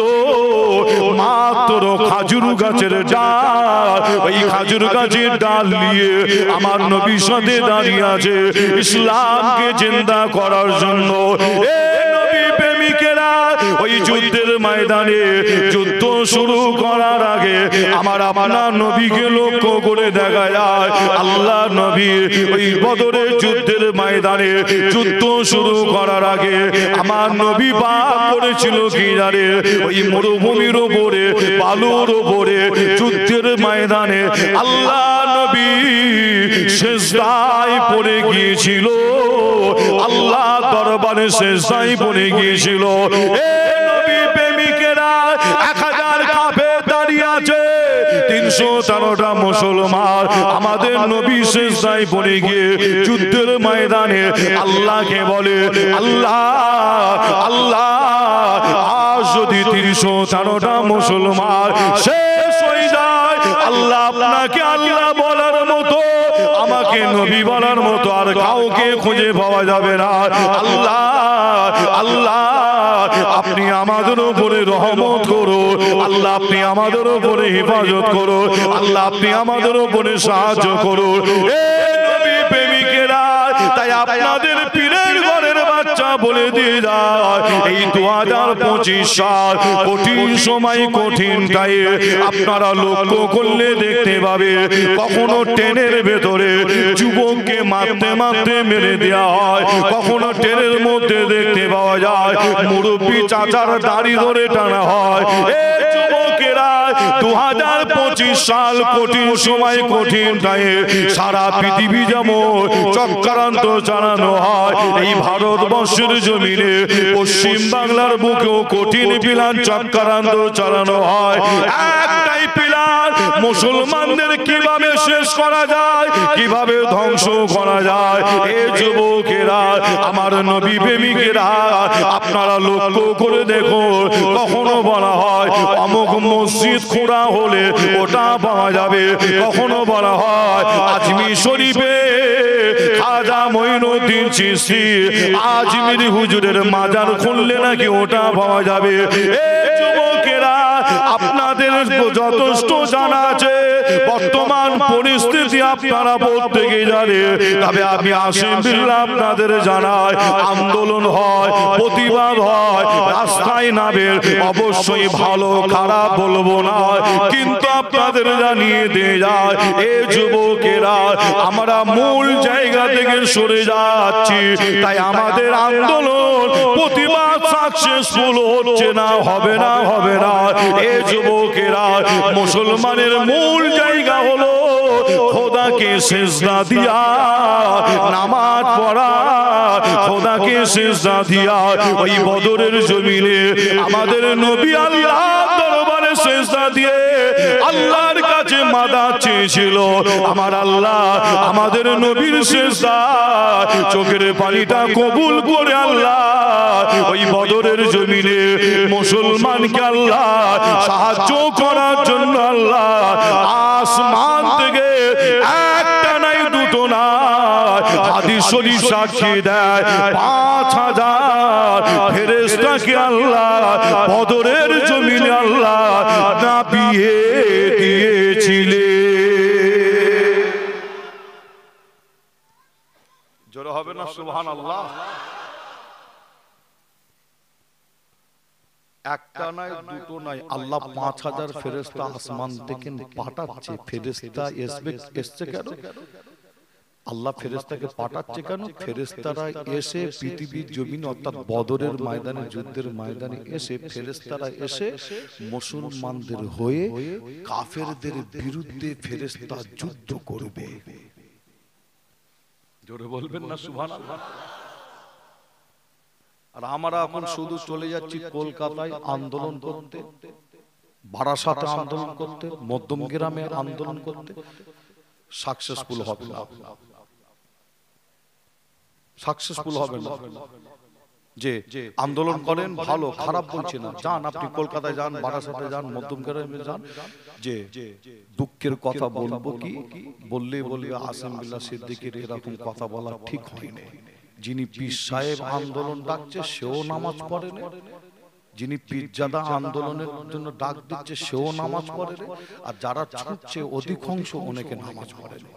মাত্র খাজুর গাছের ডাল। ওই খাজুর গাছের ডাল নিয়ে আমার নবীর সাথে দাঁড়িয়ে আছে ইসলামকে জিন্দা করার জন্য। এই নবী প্রেমিকেরা, ওই যুদ্ধের ময়দানে যুদ্ধ শুরু করার আগে আমার আপনার নবীকে লক্ষ্য করে দেখা যায় আল্লাহ নবী ওই বদরের যুদ্ধের ময়দানে যুদ্ধ শুরু করার আগে আমার নবী পাক করেছিল কি জানে, ওই মরুভূমির উপরে বালুর উপরে যুদ্ধের ময়দানে আল্লাহ নবী সিজদায় পড়ে গিয়েছিল। আল্লাহ দরবারে সিজদায় পড়ে গিয়েছিল। এই নবী প্রেমিকেরা, 1000 কাফের দাঁড়িয়ে আছে, 313টা মুসলমান আমাদের নবী সিজদায় পড়ে গিয়ে যুদ্ধের ময়দানে আল্লাহকে বলে, আল্লাহ আল্লাহ আজ যদি 313টা মুসলমান শেষ হয়ে যায়, আল্লাহ আপনাকে আল্লাহ বলার মতো, আমাকে নবী বলার মতো আর কাউকে খুঁজে পাওয়া যাবে না। আল্লাহ আল্লাহ আপনি আমাদের উপরে রহমত করো, আল্লাহ আপনি আমাদের উপরে হেফাজত করো, আল্লাহ আপনি আমাদের উপরে সাহায্য করো। এই নবী প্রেমিকেরা তাই আপনাদের পীরের ঘরের বাচ্চা বলে দিয়ে যায় এই 2025 সাল কঠিন সময়, কঠিন টাইম। আপনারা লক্ষ্য করলে দেখতে পাবে কখনো ট্রেনের ভেতরে যুবককে মারতে মারতে মেরে দেওয়া হয়, কখনো ট্রেনের মধ্যে দেখতে পাওয়া যায় মুরব্বী চাচার দাড়ি ধরে টানা হয়। এই যুবকেরা 2025 সাল কঠিন সময়, কঠিন টাইম। সারা পৃথিবী যেমন চক্রান্ত চালানো হয়, এই ভারতবর্ষের জমিনে পশ্চিম বাংলার বুকেও কঠিন প্ল্যান চক্রান্ত চালানো হয়। একটাই প্ল্যান, মুসলমানদের কিভাবে শেষ করা যায়, কিভাবে ধ্বংস করা যায়। এই যুবকেরা, আমার নবী প্রেমিকেরা, আপনারা লক্ষ্য করে দেখো, কখনো বলা হয় অমুক মসজিদ খোঁড়া হলে ওটা পাওয়া যাবে, কখনো বলা হয় আজমির শরীফে খাজা মঈনুদ্দিন চিশতি আজমির হুজুরের মাজার খুললে নাকি ওটা পাওয়া যাবে। এই যুবকেরা, আপনাদের যথেষ্ট জানা আছে বর্তমান পরিস্থিতি, আপনারা প্রত্যেকে জানে। তবে আমি আসিম বিল্লাহ আপনাদের জানাই, আন্দোলন হয়, প্রতিবাদ হয়, রাস্তায় নামের, অবশ্যই ভালো খারাপ বলবো না, কিন্তু আপনাদের জানিয়ে দিয়ে যায় এই যুবকেরা আমরা মূল জায়গা থেকে সরে যাচ্ছি। তাই আমাদের আন্দোলন প্রতিবাদ সাকসেসফুল হচ্ছে না, হবে না, হবে না। এই যুবকেরা, মুসলমানের মূল জায়গা হলো খোদাকে সিজদা দিয়া নামাজ পড়া, খোদাকে সিজদা দিয়া। ওই বদরের জমিনে আমাদের নবী আল্লাহর দরবারে সিজদা দিয়ে আল্লাহর কাছে মাদদ চেয়েছিল। আমার আল্লাহ আমাদের নবীর সিজদা চোখের পানিটা কবুল করে আল্লাহ ওই বদরের জমিনে মুসলমানকে আল্লাহ সাহায্য করার জন্য আল্লাহ আসমান থেকে একটা নাই, দুটো না, হাদিস শরীফ সাক্ষী দেয় 5000 ফেরেশতাকে আল্লাহ বদরের জমিনে আল্লাহ নাপিয়ে দিয়েছিলেন। জোরে হবে না সুবহানাল্লাহ? একটা নাই, দুটো নাই, আল্লাহ 5000 ফেরেশতা আসমান থেকে পাঠাচ্ছে। ফেরেশতা এসছে কেন? আল্লাহ ফেরেশতাকে পাঠাচ্ছে কেন? ফেরেশতারা এসে পৃথিবীর জমিন অর্থাৎ বদরের ময়দানে, যুদ্ধের ময়দানে এসে ফেরেশতারা এসে মুসলমানদের হয়ে কাফেরদের বিরুদ্ধে ফেরেশতা যুদ্ধ করবে। জোরে বলবেন না সুবহানাল্লাহ? আর আমরা এখন শুধু চলে যাচ্ছি কলকাতায় আন্দোলন করতে, বারাসাতে আন্দোলন করতে, মধ্যমগ্রামে আন্দোলন করতে। সাকসেসফুল হবে না, সাকসেসফুল হবে না। যে আন্দোলন করেন ভালো খারাপ বলছি না, যান আপনি কলকাতায় যান, বারাসাতে যান, মধ্যমগ্রামে যান। যে দুঃখের কথা বলবো কি বললে বলবে আসিম বিল্লাহ সিদ্দিকীর এরকম কথা বলা ঠিক হয়নি। যিনি পীর সাহেব আন্দোলন ডাকছে সেও নামাজ পড়ে না, যিনি পীরজাদা আন্দোলনের জন্য ডাক দিচ্ছে সেও নামাজ পড়ে না, আর যারা ছুটছে অধিকাংশ অনেকে নামাজ পড়ে না।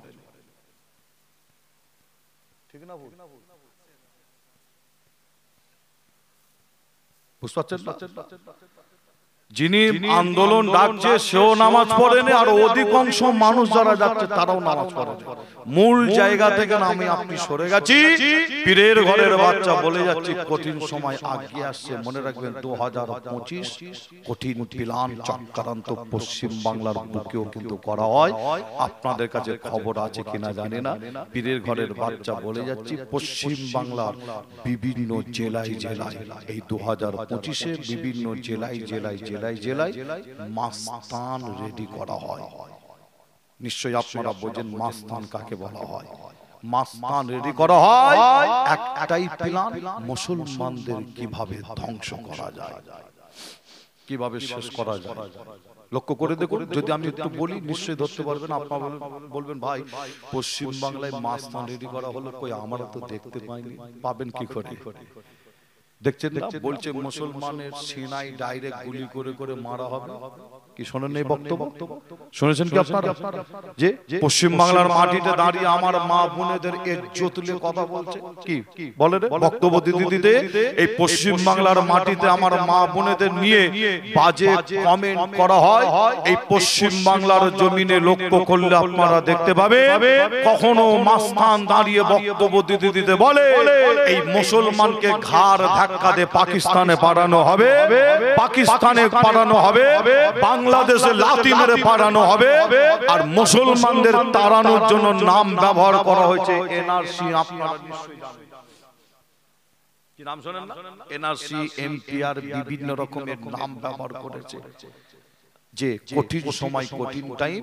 ঠিক না? বুঝতে পারছেন না? যিনি আন্দোলন ডাকছে সেও নামাজ পড়ে না, আর অধিকাংশ মানুষ যারা যাচ্ছে তারাও নামাজ পড়ে না। মূল জায়গা থেকে আমি আপনি সরে গেছি। পীরের ঘরের বাচ্চা বলে যাচ্ছি কঠিন সময় আগিয়ে আসছে। মনে রাখবেন 2025 কঠিন প্ল্যান চক্রান্ত পশ্চিম বাংলার বুকেও কিন্তু করা হয়। আপনাদের কাছে খবর আছে কিনা জানি না। পীরের ঘরের বাচ্চা বলে যাচ্ছি পশ্চিম বাংলার বিভিন্ন জেলায় জেলায় এই 2025-এ বিভিন্ন জেলায় জেলায় জেলায় জেলায় মাস্তান রেডি করা হয়। নিশ্চয়ই আপনারা বোঝেন মাস্তান কাকে বলা হয়। মাস্তান রেডি করা হয়, একটাই প্ল্যান, মুসলমানদের কিভাবে ধ্বংস করা যায়, কিভাবে শেষ করা যায়। লক্ষ্য করে দেখুন, যদি আমি একটু বলি নিশ্চয়ই ধরতে পারবেন। আপনারা বলবেন ভাই পশ্চিম বাংলায় মাস্তান রেডি করা হলো, কই আমরা তো দেখতে পাইনি। পাবেন কি করে? দেখছেন না, বলছে মুসলমানের সিনাই ডাইরেক্ট গুলি করে করে মারা হবে। কি শোনেন এই বক্তব্য? শুনেছেন কি আপনারা? যে পশ্চিম বাংলার মাটিতে দাঁড়িয়ে আমার মা বোনেদের ইজ্জত নিয়ে কথা বলছে। কি বলে রে বক্তব্য দিতে দিতে? এই পশ্চিম বাংলার মাটিতে আমার মা বোনেদের নিয়ে বাজে কমেন্ট করা হয়। এই পশ্চিম বাংলার জমিনে লক্ষ্য করলে আপনারা দেখতে পাবে কখনো মাস্তান দাঁড়িয়ে বক্তব্য দিতে দিতে বলে এই মুসলমানকে ঘাড় ধাক্কা দিয়ে পাকিস্তানে পাঠানো হবে, পাকিস্তানে পাঠানো হবে, বাংলাদেশে লাথি মেরে পাঠানো হবে। আর মুসলমানদের তাড়ানোর জন্য নাম ব্যবহার করা হয়েছে এনআরসি। আপনারা নিশ্চয়ই জানেন, কি নাম শোনেন না? এনআরসি, এমপিআর, বিভিন্ন রকমের নাম ব্যবহার করেছে। যে কঠিন সময়, কঠিন টাইম,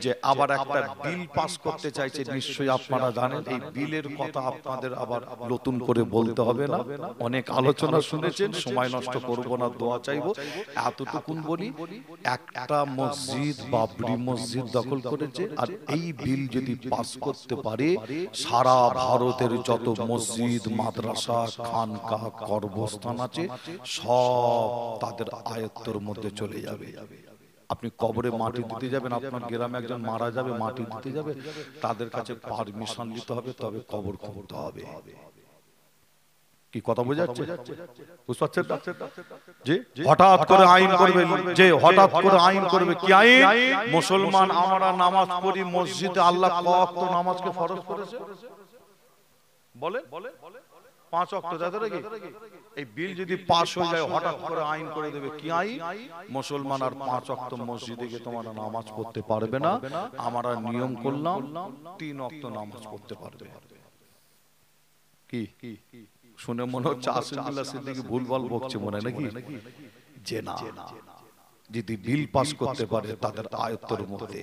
যে আবার একটা বিল পাস করতে চাইছে, নিশ্চয়ই আপনারা জানেন। এই বিলের কথা আপনাদের আবার নতুন করে বলতে হবে না, অনেক আলোচনা শুনেছেন, সময় নষ্ট করব না, দোয়া চাইবো। এতটুকুন বলি, একটা মসজিদ বাবরি মসজিদ দখল করেছে। আর এই বিল যদি পাস করতে পারে, সারা ভারতের যত মসজিদ, মাদ্রাসা, খানকা, কর্মস্থান আছে সব তাদের আয়ত্তের মধ্যে চলে যাবে। আপনি কবরে মাটি দিতে যাবেন, আপনার গ্রামে একজন মারা যাবে, মাটি দিতে যাবে, তাদের কাছে পারমিশন নিতে হবে, তবে কবর খুঁড়তে হবে। কি কথা বোঝাচ্ছে? বুঝতে পারছেন না? যে হঠাৎ করে আইন করবে, যে হঠাৎ করে আইন করবে, কি আইন? মুসলমান আমরা নামাজ পড়ি মসজিদে, আল্লাহ কত ওয়াক্ত নামাজকে ফরজ করেছে বলে 5 ওয়াক্ত, যাদের কি এই বিল যদি পাস হয়ে যায়, হঠাৎ করে আইন করে দেবে। কি আইন? মুসলমান আর 5 ওয়াক্ত মসজিদে গিয়ে তোমরা নামাজ পড়তে পারবে না, আমরা নিয়ম করলাম 3 ওয়াক্ত নামাজ পড়তে পারবে। কি শুনে মনে হচ্ছে আসিফুল্লাহ সিদ্দিকী ভুলভাল বকছে মনে নাকি? যে না, যদি বিল পাস করতে পারে তাদের আয়ত্তের মধ্যে।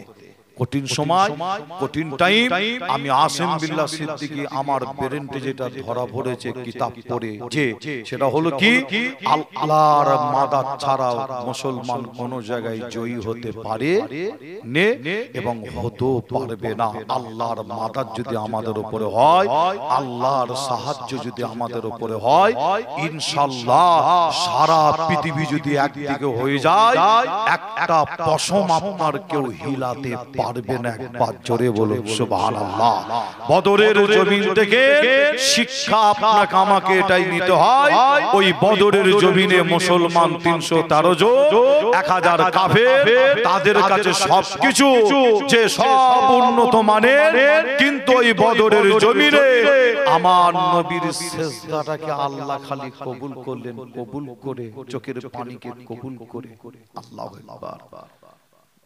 কঠিন সময়, কঠিন টাইম, আমি আসিম বিল্লাহ সিদ্দিকী আমার ব্রেনটে যেটা ধরা পড়েছে কিতাব পড়ে, যে সেটা হলো কি, আল্লাহর মাদাদ ছাড়া মুসলমান কোন জায়গায় জয়ী হতে পারে নে এবং হতেও পারবে না। আল্লাহর মাদাদ যদি আমাদের উপরে হয়, আল্লাহর সাহায্য যদি আমাদের উপরে হয়, ইনশাআল্লাহ সারা পৃথিবী যদি একদিকে হয়ে যায়, একটা পশম আপনার কেউ হিলাতে পারবে না। একবার জোরে বলুন সুবহানাল্লাহ। বদরের জমিন থেকে শিক্ষা আপনাকে আমাকে এটাই নিতে হয়। ওই বদরের জমিনে মুসলমান 313 জন, 1000 কাফের, তাদের কাছে সবকিছু যে সব উন্নত মানের, কিন্তু ওই বদরের জমিনে আমার নবীর সিজদাটাকে আল্লাহ খালি কবুল করলেন, কবুল করে চোখের পানিকে কবুল করে। আল্লাহু আকবার।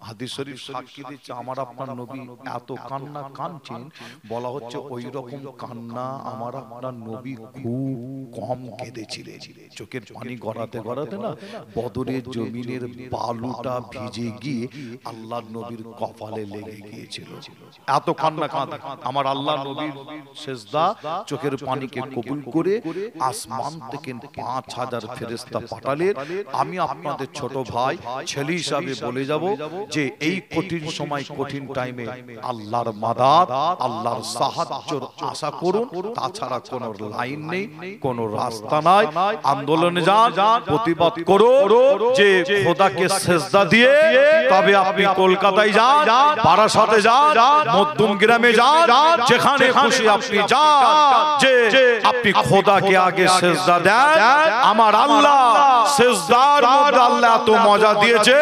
হাদিস শরীফ সাক্ষী দিচ্ছে আমার আপনার নবী এত কান্না কাঁদছেন, বলা হচ্ছে ওই রকম কান্না আমার আপনার নবী খুব কম কেঁদেছিলেন। চোখের পানি গড়াতে গড়াতে না বদরের জমিনের বালুটা ভিজে গিয়ে আল্লাহর নবীর কপালে লেগে গিয়েছিল। এত কান্না কাঁদে আমার আল্লাহ নবীর সিজদা, চোখের পানিকে কবুল করে আসমান থেকে 5000 ফেরেশতা পাঠালেন। আমি আপনাদের ছোট ভাই ছেলে হিসাবে বলে যাব যে এই কঠিন সময়, কঠিন টাইমে আল্লাহর মাদাদ, আল্লাহর সাহায্যের আশা করুন। তাছাড়া কোন লাইন নেই, কোন রাস্তা নাই। আন্দোলনে যান, প্রতিবাদ করুন, যে খোদাকে সিজদা দিয়ে তবে আপনি কলকাতায় যান, বারাসাতে যান, মধ্যম গ্রামে যান, যেখানে খুশি আপনি যান, যে আপনি খোদাকে আগে সিজদা দেন। আমার আল্লাহ সিজদার মধ্যে আল্লাহ এত মজা দিয়েছে,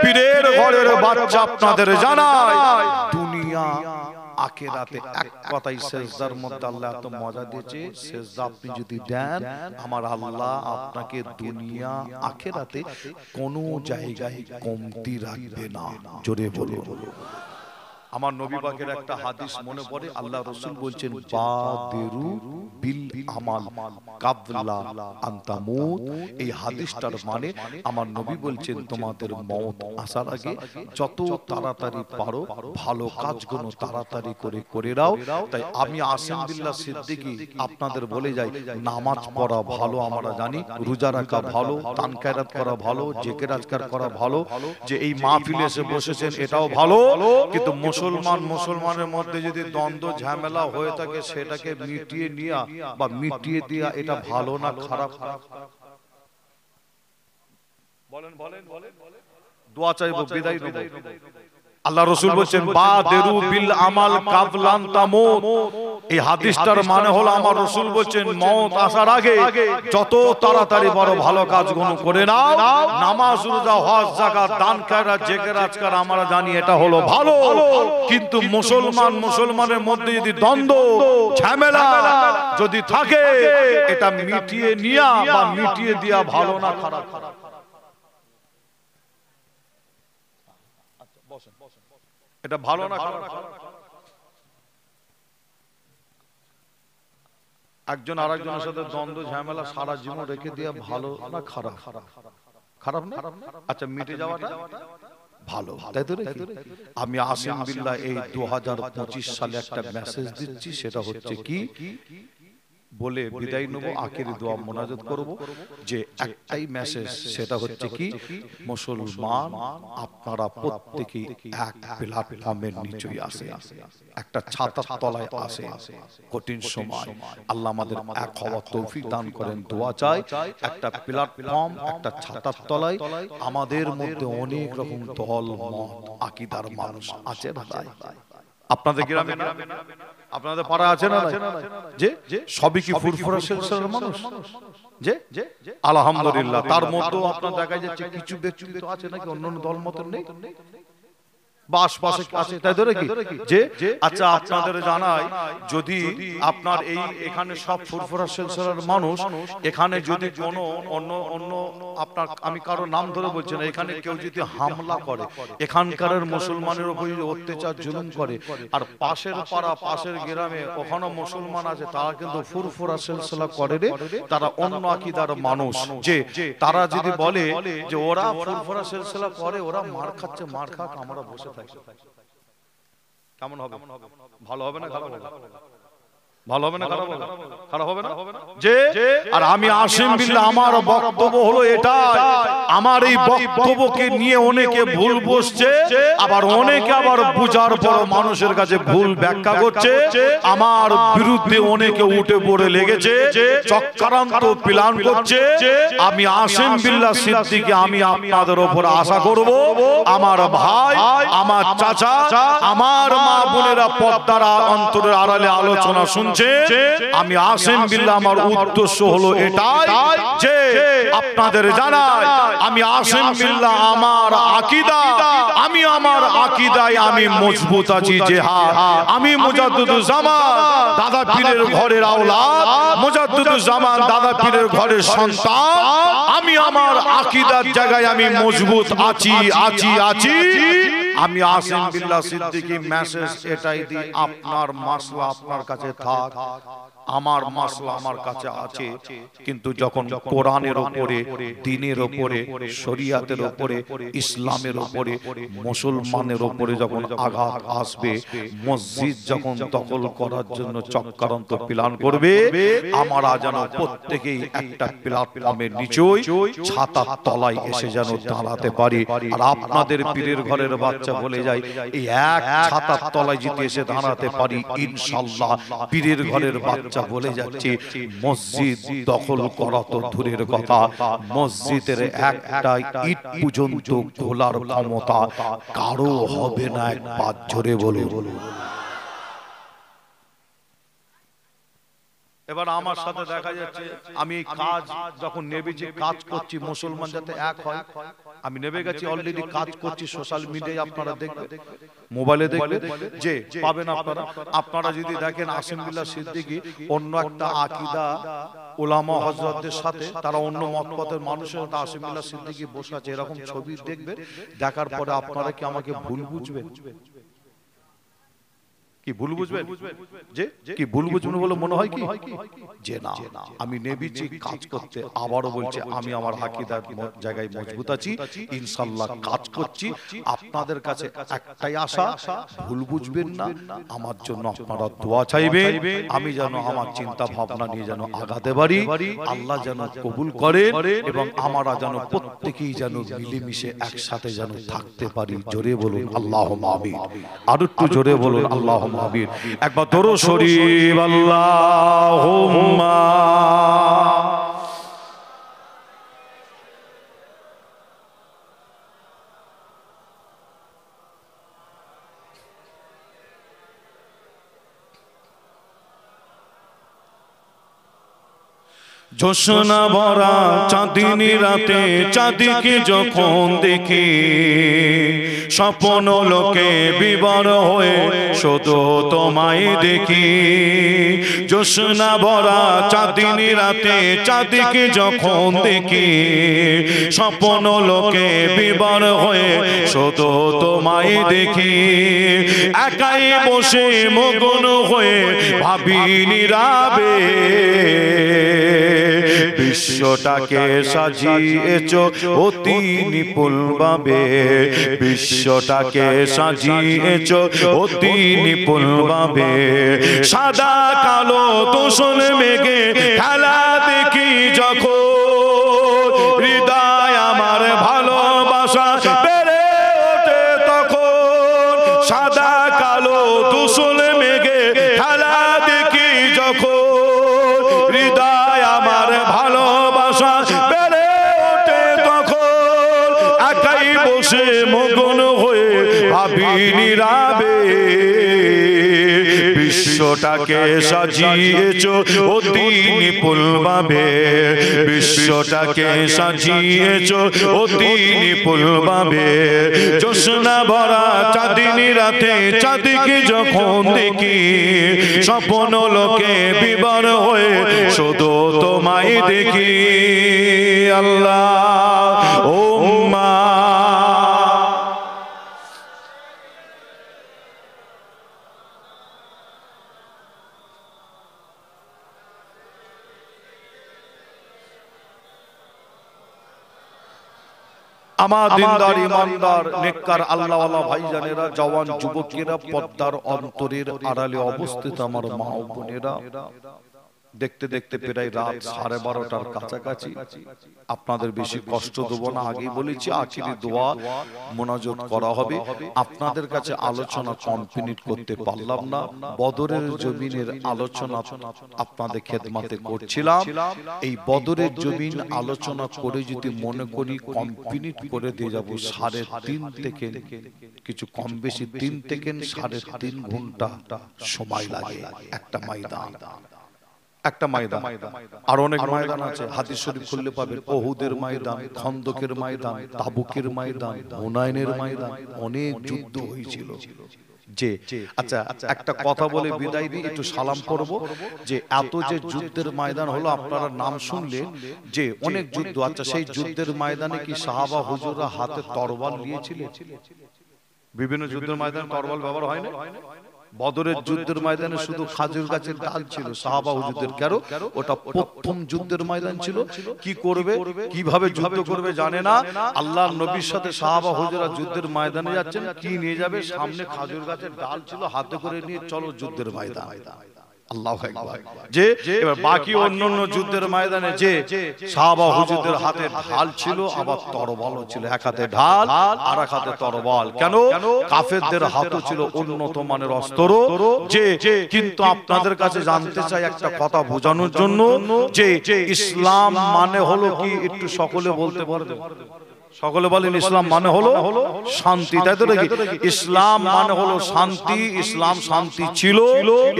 পীরের ঘরের বাচ্চা আপনাদের জানায়, দুনিয়া আখিরাতে এক কথাই সিজদার মধ্যে আল্লাহ এত মজা দিয়েছে। সিজদা আপনি যদি দেন, আমার আল্লাহ আপনাকে দুনিয়া আখিরাতে কোনো জায়গায় কমতি রাখবে না। জোরে বলুন। আমার নবী পাকের একটা হাদিস মনে পড়ে, আল্লাহ রাসূল বলছেন বাদিরু বিল আমাল কাবলা আন তামুত। এই হাদিসটার মানে আমার নবী বলছেন তোমাদের মওত আসার আগে যত তাড়াতাড়ি পারো ভালো কাজগুলো তাড়াতাড়ি করে করে দাও। তাই আমি আসিম বিল্লাহ সিদ্দিকী আপনাদের বলে যাই, নামাজ পড়া ভালো আমরা জানি, রোজা রাখা ভালো, দান খয়রাত করা ভালো, জিকির আজকার করা ভালো, যে এই মাহফিলে এসে বসেছেন এটাও ভালো। কিন্তু মুসলমানের মধ্যে যদি দ্বন্দ্ব ঝামেলা হয়ে থাকে সেটাকে মিটিয়ে নিয়ে বা মিটিয়ে দেয়া এটা ভালো না খারাপ? বলেন বলেন বলেন। দোয়া চাইবো, বিদায় নেব। আল্লাহ রাসূল বলেন বাদিরু বিল আমাল কাবলান তামুত। এই হাদিসটার মানে হলো আমার রাসূল বলেন মওত আসার আগে যত তাড়াতাড়ি বড় ভালো কাজগুলো করে নাও, নামাজ রোজা হজ যাকাত দান খয়রাত জিকির আজকার আমরা জানি এটা হলো ভালো। কিন্তু মুসলমানের মধ্যে যদি দ্বন্দ্ব ঝামেলা যদি থাকে, এটা মিটিয়ে নিয়া বা মিটিয়ে দেয়া ভালো না খারাপ? এটা ভালো না খারাপ? একজন আরেকজনের সাথে দ্বন্দ্ব ঝামেলা সারা জীবন রেখে দেওয়া ভালো না খারাপ? খারাপ না? আচ্ছা, মিটে যাওয়াটা ভালো, তাই তো? আমি আসিম বিল্লাহ এই 2025 সালে একটা মেসেজ দিচ্ছি, সেটা হচ্ছে কি বলে বিদায় নেব, আখেরি দোয়া মোনাজাত করব, যে একটাই মেসেজ, সেটা হচ্ছে কি মুসলমান আপনারা প্রত্যেকেই এক প্ল্যাটফর্মের নিচেই আসে, একটা ছাতার তলায় আসে। কঠিন সময় আল্লাহ আমাদের এক হওয়ার তৌফিক দান করেন, দোয়া চাই। একটা প্ল্যাটফর্ম, একটা ছাতার তলায় আমাদের মধ্যে অনেক রকম দল মত আকীদার মানুষ আছে না? আপনাদের গ্রামে আপনাদের পাড়া আছে না? যে সবই কি ফুরফুরা সিলসিলার মানুষ? যে আলহামদুলিল্লাহ, তার মধ্যেও আপনার দেখা যাচ্ছে কিছু ব্যক্তি তো আছে নাকি অন্যান্য দল মত নেই, আচ্ছা আপনাদের জানাই, যদি আপনার এই এখানে সব ফুরফুরা সিলসিলার মানুষ, এখানে যদি কোনো অন্য আপনার, আমি কারো নাম ধরে বলছি না, এখানে কেউ যদি হামলা করে, এখানকার মুসলমানের উপর অত্যাচার জুলুম করে, আর পাশের পাড়া পাশের গ্রামে ওখানে মুসলমান আছে, তারা কিন্তু ফুরফুরা সিলসিলা করে রে, তারা অন্য আকীদার মানুষ, যে তারা যদি বলে যে ওরা ফুরফুরা সিলসিলা করে, ওরা মার খাচ্ছে, মার খাক, আমরা বসে কেমন হবে? ভালো হবে না খারাপ হবে? ভালো হবে না খারাপ হবে? খারাপ হবে না? যে আর আমি আসিম বিল্লাহ আমার বক্তব্য হলো এটা, আমার এই বক্তব্যকে নিয়ে অনেকে ভুল বুঝছে, আবার অনেকে আবার বুঝার পর মানুষের কাছে ভুল ব্যাখ্যা করছে, আমার বিরুদ্ধে অনেকে উঠে পড়ে লেগেছে, চক্রান্ত প্ল্যান করছে। আমি আসিম বিল্লাহ সিদ্দিকী, আমি আপনাদের উপর আশা করব, আমার ভাই, আমার চাচা, আমার মা বোনেরা পর্দার অন্তরের আড়ালে আলোচনা শুনছে, আমি আসিম বিল্লাহ আমার উদ্দেশ্য হলো এটাই যে আপনাদের জানাই, আমি আসিম বিল্লাহ আমার আকীদা, আমি আমার আকীদায় আমি মজবুত আছি। যে হ্যাঁ, আমি মুজাদ্দিদুজ্জামান দাদা পীরের ঘরের আওলাদ, মুজাদ্দিদুজ্জামান দাদা পীরের ঘরের সন্তান, আমি আমার আকীদার জায়গায় আমি মজবুত আছি আছি আছি। আমি আসিম বিল্লাহ সিদ্দিকী মেসেজ এটাই দিই, আপনার মাসলা আপনার কাছে থাক, আমার মাসলা আমার কাছে আছে, কিন্তু যখন কোরআনের উপরে, দ্বীনের উপরে, শরীয়তের উপরে, ইসলামের উপরে, মুসলমানের উপরে যখন আঘাত আসবে, মসজিদ যখন দখল করার জন্য চক্রান্ত প্ল্যান করবে, আমরা যেন প্রত্যেকেই একটা প্ল্যাটফর্মের নিচেই ছাতার তলায় এসে যেন দাঁড়াতে পারি। আর আপনাদের পীরের ঘরের বাচ্চা বলে যায়, এই এক ছাতার তলায় যদি এসে দাঁড়াতে পারি, ইনশাআল্লাহ পীরের ঘরের বাচ্চা বলে যাচ্ছে, মসজিদ দখল করা তো দূরের কথা, মসজিদের একটা ইট পর্যন্ত খোলার ক্ষমতা কারো হবে না। একবার জোরে বলে। এবার আমার সাথে দেখা যাচ্ছে, আমি কাজ যখন নেবেছি, কাজ করছি মুসলমান যাতে এক হয়, আমি নেবে গেছি, অলরেডি কাজ করছি, সোশ্যাল মিডিয়ায় আপনারা দেখবেন, মোবাইলে দেখবেন, যে পাবেন আপনারা। আপনারা যদি দেখেন আসিম বিল্লাহ সিদ্দিকী অন্য একটা আকীদা উলামা হযরতদের সাথে, তারা অন্য মতপথের মানুষের সাথে আসিম বিল্লাহ সিদ্দিকী বসে আছে, এরকম ছবি দেখবেন, দেখার পরে আপনারা কি আমাকে ভুল বুঝবেন? কি ভুল বুঝবেন? যে কি ভুল বুঝবেন বলে মনে হয় কি যে না, আমি নেবেছি কাজ করতে, আবারও বলছি আমি আমার আকীদার জায়গায় মজবুত আছি, ইনশাআল্লাহ কাজ করছি। আপনাদের কাছে একটাই আশা, ভুল বুঝবেন না, আমার জন্য আপনারা দোয়া চাইবেন, আমি যেন আমার চিন্তা ভাবনা নিয়ে যেন আগাতে পারি, আল্লাহ যেন কবুল করেন, এবং আমরা যেন প্রত্যেকেই যেন মিলেমিশে একসাথে যেন থাকতে পারি। জোরে বলুন আল্লাহুম্মা আমিন। আর একটু জোরে বলুন আল্লাহুম্মা আমিন। একবার দরুদ শরীফ, আল্লাহুম্মা জোছনা ভরা চাঁদিনী রাতে চাঁদিকে যখন দেখি, স্বপ্ন লোকে বিবর হয়ে শুধু তোমায় দেখি। জোছনা ভরা চাঁদিনী রাতে চাঁদিকে যখন দেখি, স্বপ্ন লোকে বিবর হয়ে শুধু তোমায় দেখি। একাই বসে মগ্ন হয়ে ভাবি নীরবে, বিশ্বটাকে সাজিয়েছ অতি নিপুণ ভাবে। বিশ্বটাকে সাজিয়েছ অতি নিপুণ ভাবে। সাদা কালো তোষণ মেঘে খেলা দেখি যখন, হৃদয় আমার ভালোবাসা বেড়ে ওঠে তখন। সাদা কালো তোষণ মেঘে খেলা দেখি যখন, হৃদয় আমার ভালোবাসা বেড়ে ওঠে তখন। একাই বসে মগ্ন হয়ে ভাবি নীরবে, বিশ্বটাকে সাজিয়েছ অতি নিপুণ ভাবে। বিশ্বটাকে সাজিয়েছ অতি নিপুণ ভাবে। জোছনা ভরা চাঁদিনী রাতে চাঁদিকে যখন দেখি, স্বপ্ন লোকে বিবর হয়ে শুধু তোমায় দেখি। আল্লাহ উম্মা আমার দিনদার ইমানদার নেককার আল্লাহওয়ালা ভাইজানেরা, জওয়ান যুবকেরা, পর্দার অন্তরের আড়ালে অবস্থিত আমার মা ও বোনেরা, দেখতে দেখতে প্রায় রাত 12:30টার কাছাকাছি। আপনাদের বেশি কষ্ট দেব না, আগেই বলেছি আখিরি দোয়া মোনাজাত করা হবে। আপনাদের কাছে আলোচনা কমপ্লিট করতে পারলাম না। বদরের জমিনের আলোচনা আপনাদের খেদমতে করছিলাম। এই বদরের জমিন আলোচনা করে যদি মনে করি কমপ্লিট করে দিয়ে যাব 3.5 থেকে কিছু কম বেশি 3 থেকে 3.5 ঘন্টা সময় লাগে একটা ময়দান। একটা ময়দান আর অনেক ময়দান আছে, হাদিস শরীফ খুললে পাবেন ওহুদের ময়দান, খন্দকের ময়দান, তাবুকের ময়দান, হুনাইনের ময়দান, অনেক যুদ্ধ হয়েছিল। যে আচ্ছা একটা কথা বলে বিদায় দিই, একটু সালাম করব। যে এত যে যুদ্ধের ময়দান হলো, আপনারা নাম শুনলেন যে অনেক যুদ্ধ। আচ্ছা সেই যুদ্ধের ময়দানে কি সাহাবা হুজুররা হাতে তরবাল নিয়েছিলেন? বিভিন্ন যুদ্ধের ময়দানে তরবাল ব্যবহার হয় না। বদরের যুদ্ধের ময়দানে শুধু খাজুর গাছের ডাল ছিল সাহাবা হুজুরদের। কেন? ওটা প্রথম যুদ্ধের ময়দান ছিল। কি করবে, কিভাবে যুদ্ধ করবে জানে না। আল্লাহর নবীর সাথে সাহাবা হুজুররা যুদ্ধের ময়দানে যাচ্ছেন, কি নিয়ে যাবে? সামনে খাজুর গাছের ডাল ছিল, হাতে করে নিয়ে চলো যুদ্ধের ময়দান। আল্লাহু আকবার। যে এবার বাকি অন্যান্য যুদ্ধের ময়দানে যে সাহাবা হুজুরদের হাতে ঢাল ছিল, আবার তরবালও ছিল। এক হাতে ঢাল আর এক হাতে তরবাল। কেন? কাফেরদের হাতে ছিল উন্নত মানের অস্ত্র। যে কিন্তু আপনাদের কাছে জানতে চাই একটা কথা বোঝানোর জন্য, যে ইসলাম মানে হলো কি, একটু সকলে বলতে পারবে? সকলে বলেন ইসলাম মানে হলো শান্তি, তাই তো নাকি? ইসলাম মানে হলো শান্তি। ইসলাম শান্তি ছিল,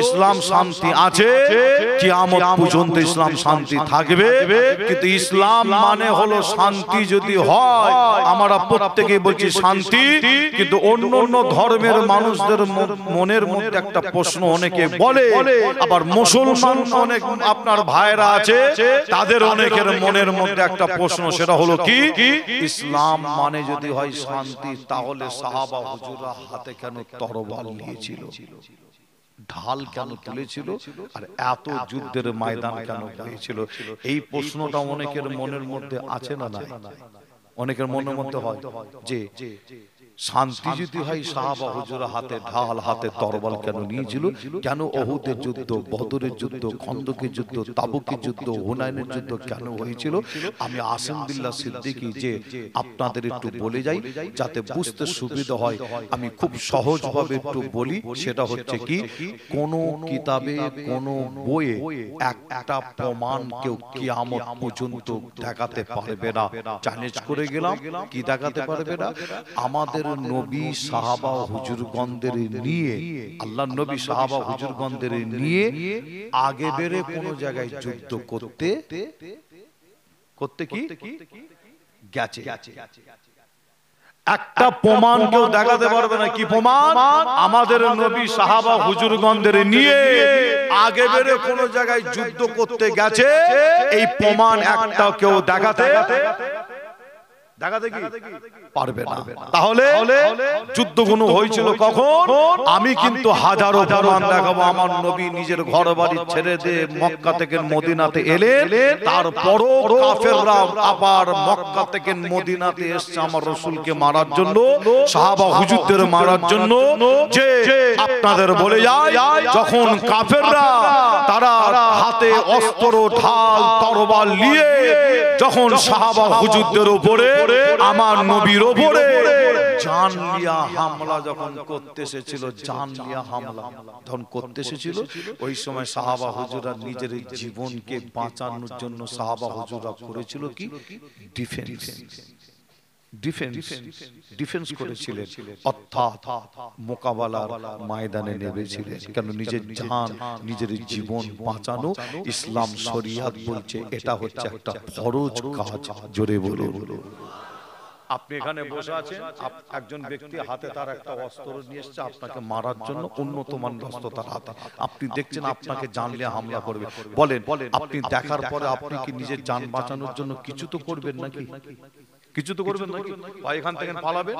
ইসলাম শান্তি আছে, কিয়ামত পর্যন্ত ইসলাম শান্তি থাকবে। কিন্তু ইসলাম মানে হলো শান্তি যদি হয়, আমরা প্রত্যেকেই বলছি শান্তি, কিন্তু অন্য অন্য ধর্মের মানুষদের মনের মধ্যে একটা প্রশ্ন অনেকে বলে, আবার মুসলমান অনেক আপনার ভাইরা আছে, তাদের অনেকের মনের মধ্যে একটা প্রশ্ন, সেটা হলো কি, ইসলাম মানে যদি হয় শান্তি, তাহলে সাহাবা হুজুররা হাতে কেন তরবাল নিয়েছিল, ঢাল কেন তুলেছিল, আর এত যুদ্ধের ময়দান কেন হয়েছিল? এই প্রশ্নটা অনেকের মনের মধ্যে আছে না? নাই? অনেকের মনের মধ্যে হয় যে শান্তি যদি হয় সাহাবা হুজুররা হাতে ঢাল হাতে তরবাল কেন নিয়েছিল? কেন ওহুদের যুদ্ধ, বদরের যুদ্ধ, খন্দকের যুদ্ধ, তাবুকের যুদ্ধ, হুনাইনের যুদ্ধ কেন হয়েছিল? আমি আসিম বিল্লাহ সিদ্দিকী যে আপনাদের একটু বলে যাই, যাতে বুঝতে সুবিধা হয়। আমি খুব সহজভাবে একটু বলি। সেটা হচ্ছে কি, কোন কিতাবে কোন বইয়ে একটা প্রমাণ কেউ কিয়ামত পর্যন্ত দেখাতে পারবে না। চ্যালেঞ্জ করে গেলাম, কি দেখাতে পারবে না? আমাদের নবী সাহাবা হুজুরগণদের নিয়ে, আল্লাহর নবী সাহাবা হুজুরগণদের নিয়ে আগে বেরে কোন জায়গায় যুদ্ধ করতে কি গেছে। একটা প্রমাণ কেউ দেখাতে পারবে না। কি প্রমাণ? আমাদের নবী সাহাবা হুজুরগণদের নিয়ে আগে বেরে কোন জায়গায় যুদ্ধ করতে গেছে, এই প্রমাণ একটা কেউ দেখাতে কি পারবে না। তাহলে যুদ্ধগুলো হয়েছিল কখন? আমি কিন্তু হাজারো প্রমাণ দেখাবো। আমার নবী নিজের ঘর বাড়ি ছেড়ে দিয়ে মক্কা থেকে মদিনাতে এলেন, তারপরও কাফেররা আবার মক্কা থেকে মদিনাতে এসেছে আমার রাসূলকে মারার জন্য, সাহাবা হুজুরদের মারার জন্য। যে আপনাদের বলে যায়, যখন কাফেররা তারা হাতে অস্ত্র ঢাল তরবাল নিয়ে যখন সাহাবা হুজুরদের উপরে, আমার নবীর উপরে জানলিয়া হামলা যখন করতে এসেছিল, জানলিয়া হামলা যখন করতে এসেছিল, ওই সময় সাহাবা হুজুররা নিজের জীবনকে বাঁচানোর জন্য সাহাবা হুজুররা করেছিল কি ডিফেন্স করেছিলেন, অর্থাৎ মোকাবেলার ময়দানে নেমেছিলেন। কেন? নিজের জান, নিজের জীবন বাঁচানো ইসলাম শরিয়াত বলছে এটা হচ্ছে একটা ফরজ কাজ। জোরে বলে বলো। আপনি এখানে বসে আছেন, একজন ব্যক্তি হাতে তার একটা অস্ত্র নিয়ে এসেছে আপনাকে মারার জন্য, উন্নত মানের অস্ত্র তার হাতে। আপনি দেখছেন আপনাকে জানলিয়া হামলা করবে, বলেন আপনি দেখার পরে আপনি কি নিজের জান বাঁচানোর জন্য কিছু তো করবেন নাকি? কিছু তো করবেন নাকি? বা এখান থেকে পালাবে,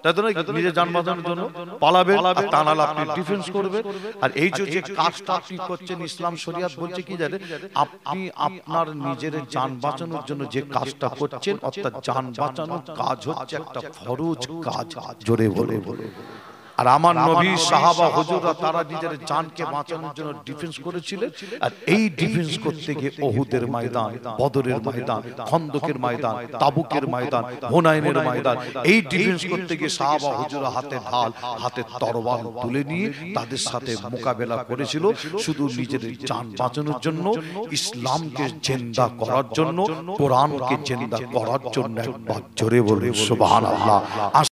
তাই তো নাকি? নিজের জান বাঁচানোর জন্য পালাবে, তা নাহলে আপনি ডিফেন্স করবেন। আর এই যে কাজটা আপনি করছেন, ইসলাম শরিয়াত বলছে কি জানেন? আপনি আপনার নিজের জান বাঁচানোর জন্য যে কাজটা করছেন, অর্থাৎ জান বাঁচানোর কাজ হচ্ছে একটা ফরজ কাজ। জোরে বলে বলে। আর আমার নবী সাহাবা হুজুররা তারা নিজের জানকে বাঁচানোর জন্য ডিফেন্স করেছিলেন। আর এই ডিফেন্স করতে গিয়ে ওহুদের ময়দান, বদরের ময়দান, খন্দকের ময়দান, তাবুকের ময়দান, হুনাইনের ময়দান, এই ডিফেন্স করতে গিয়ে সাহাবা হুজুররা হাতে ঢাল, হাতে তরবাল তুলে নিয়ে তাদের সাথে মোকাবেলা করেছিল, শুধু নিজের জান বাঁচানোর জন্য, ইসলামকে জিন্দা করার জন্য, কোরআনকে জিন্দা করার জন্য। একবার জোরে বলে সুবহানাল্লাহ।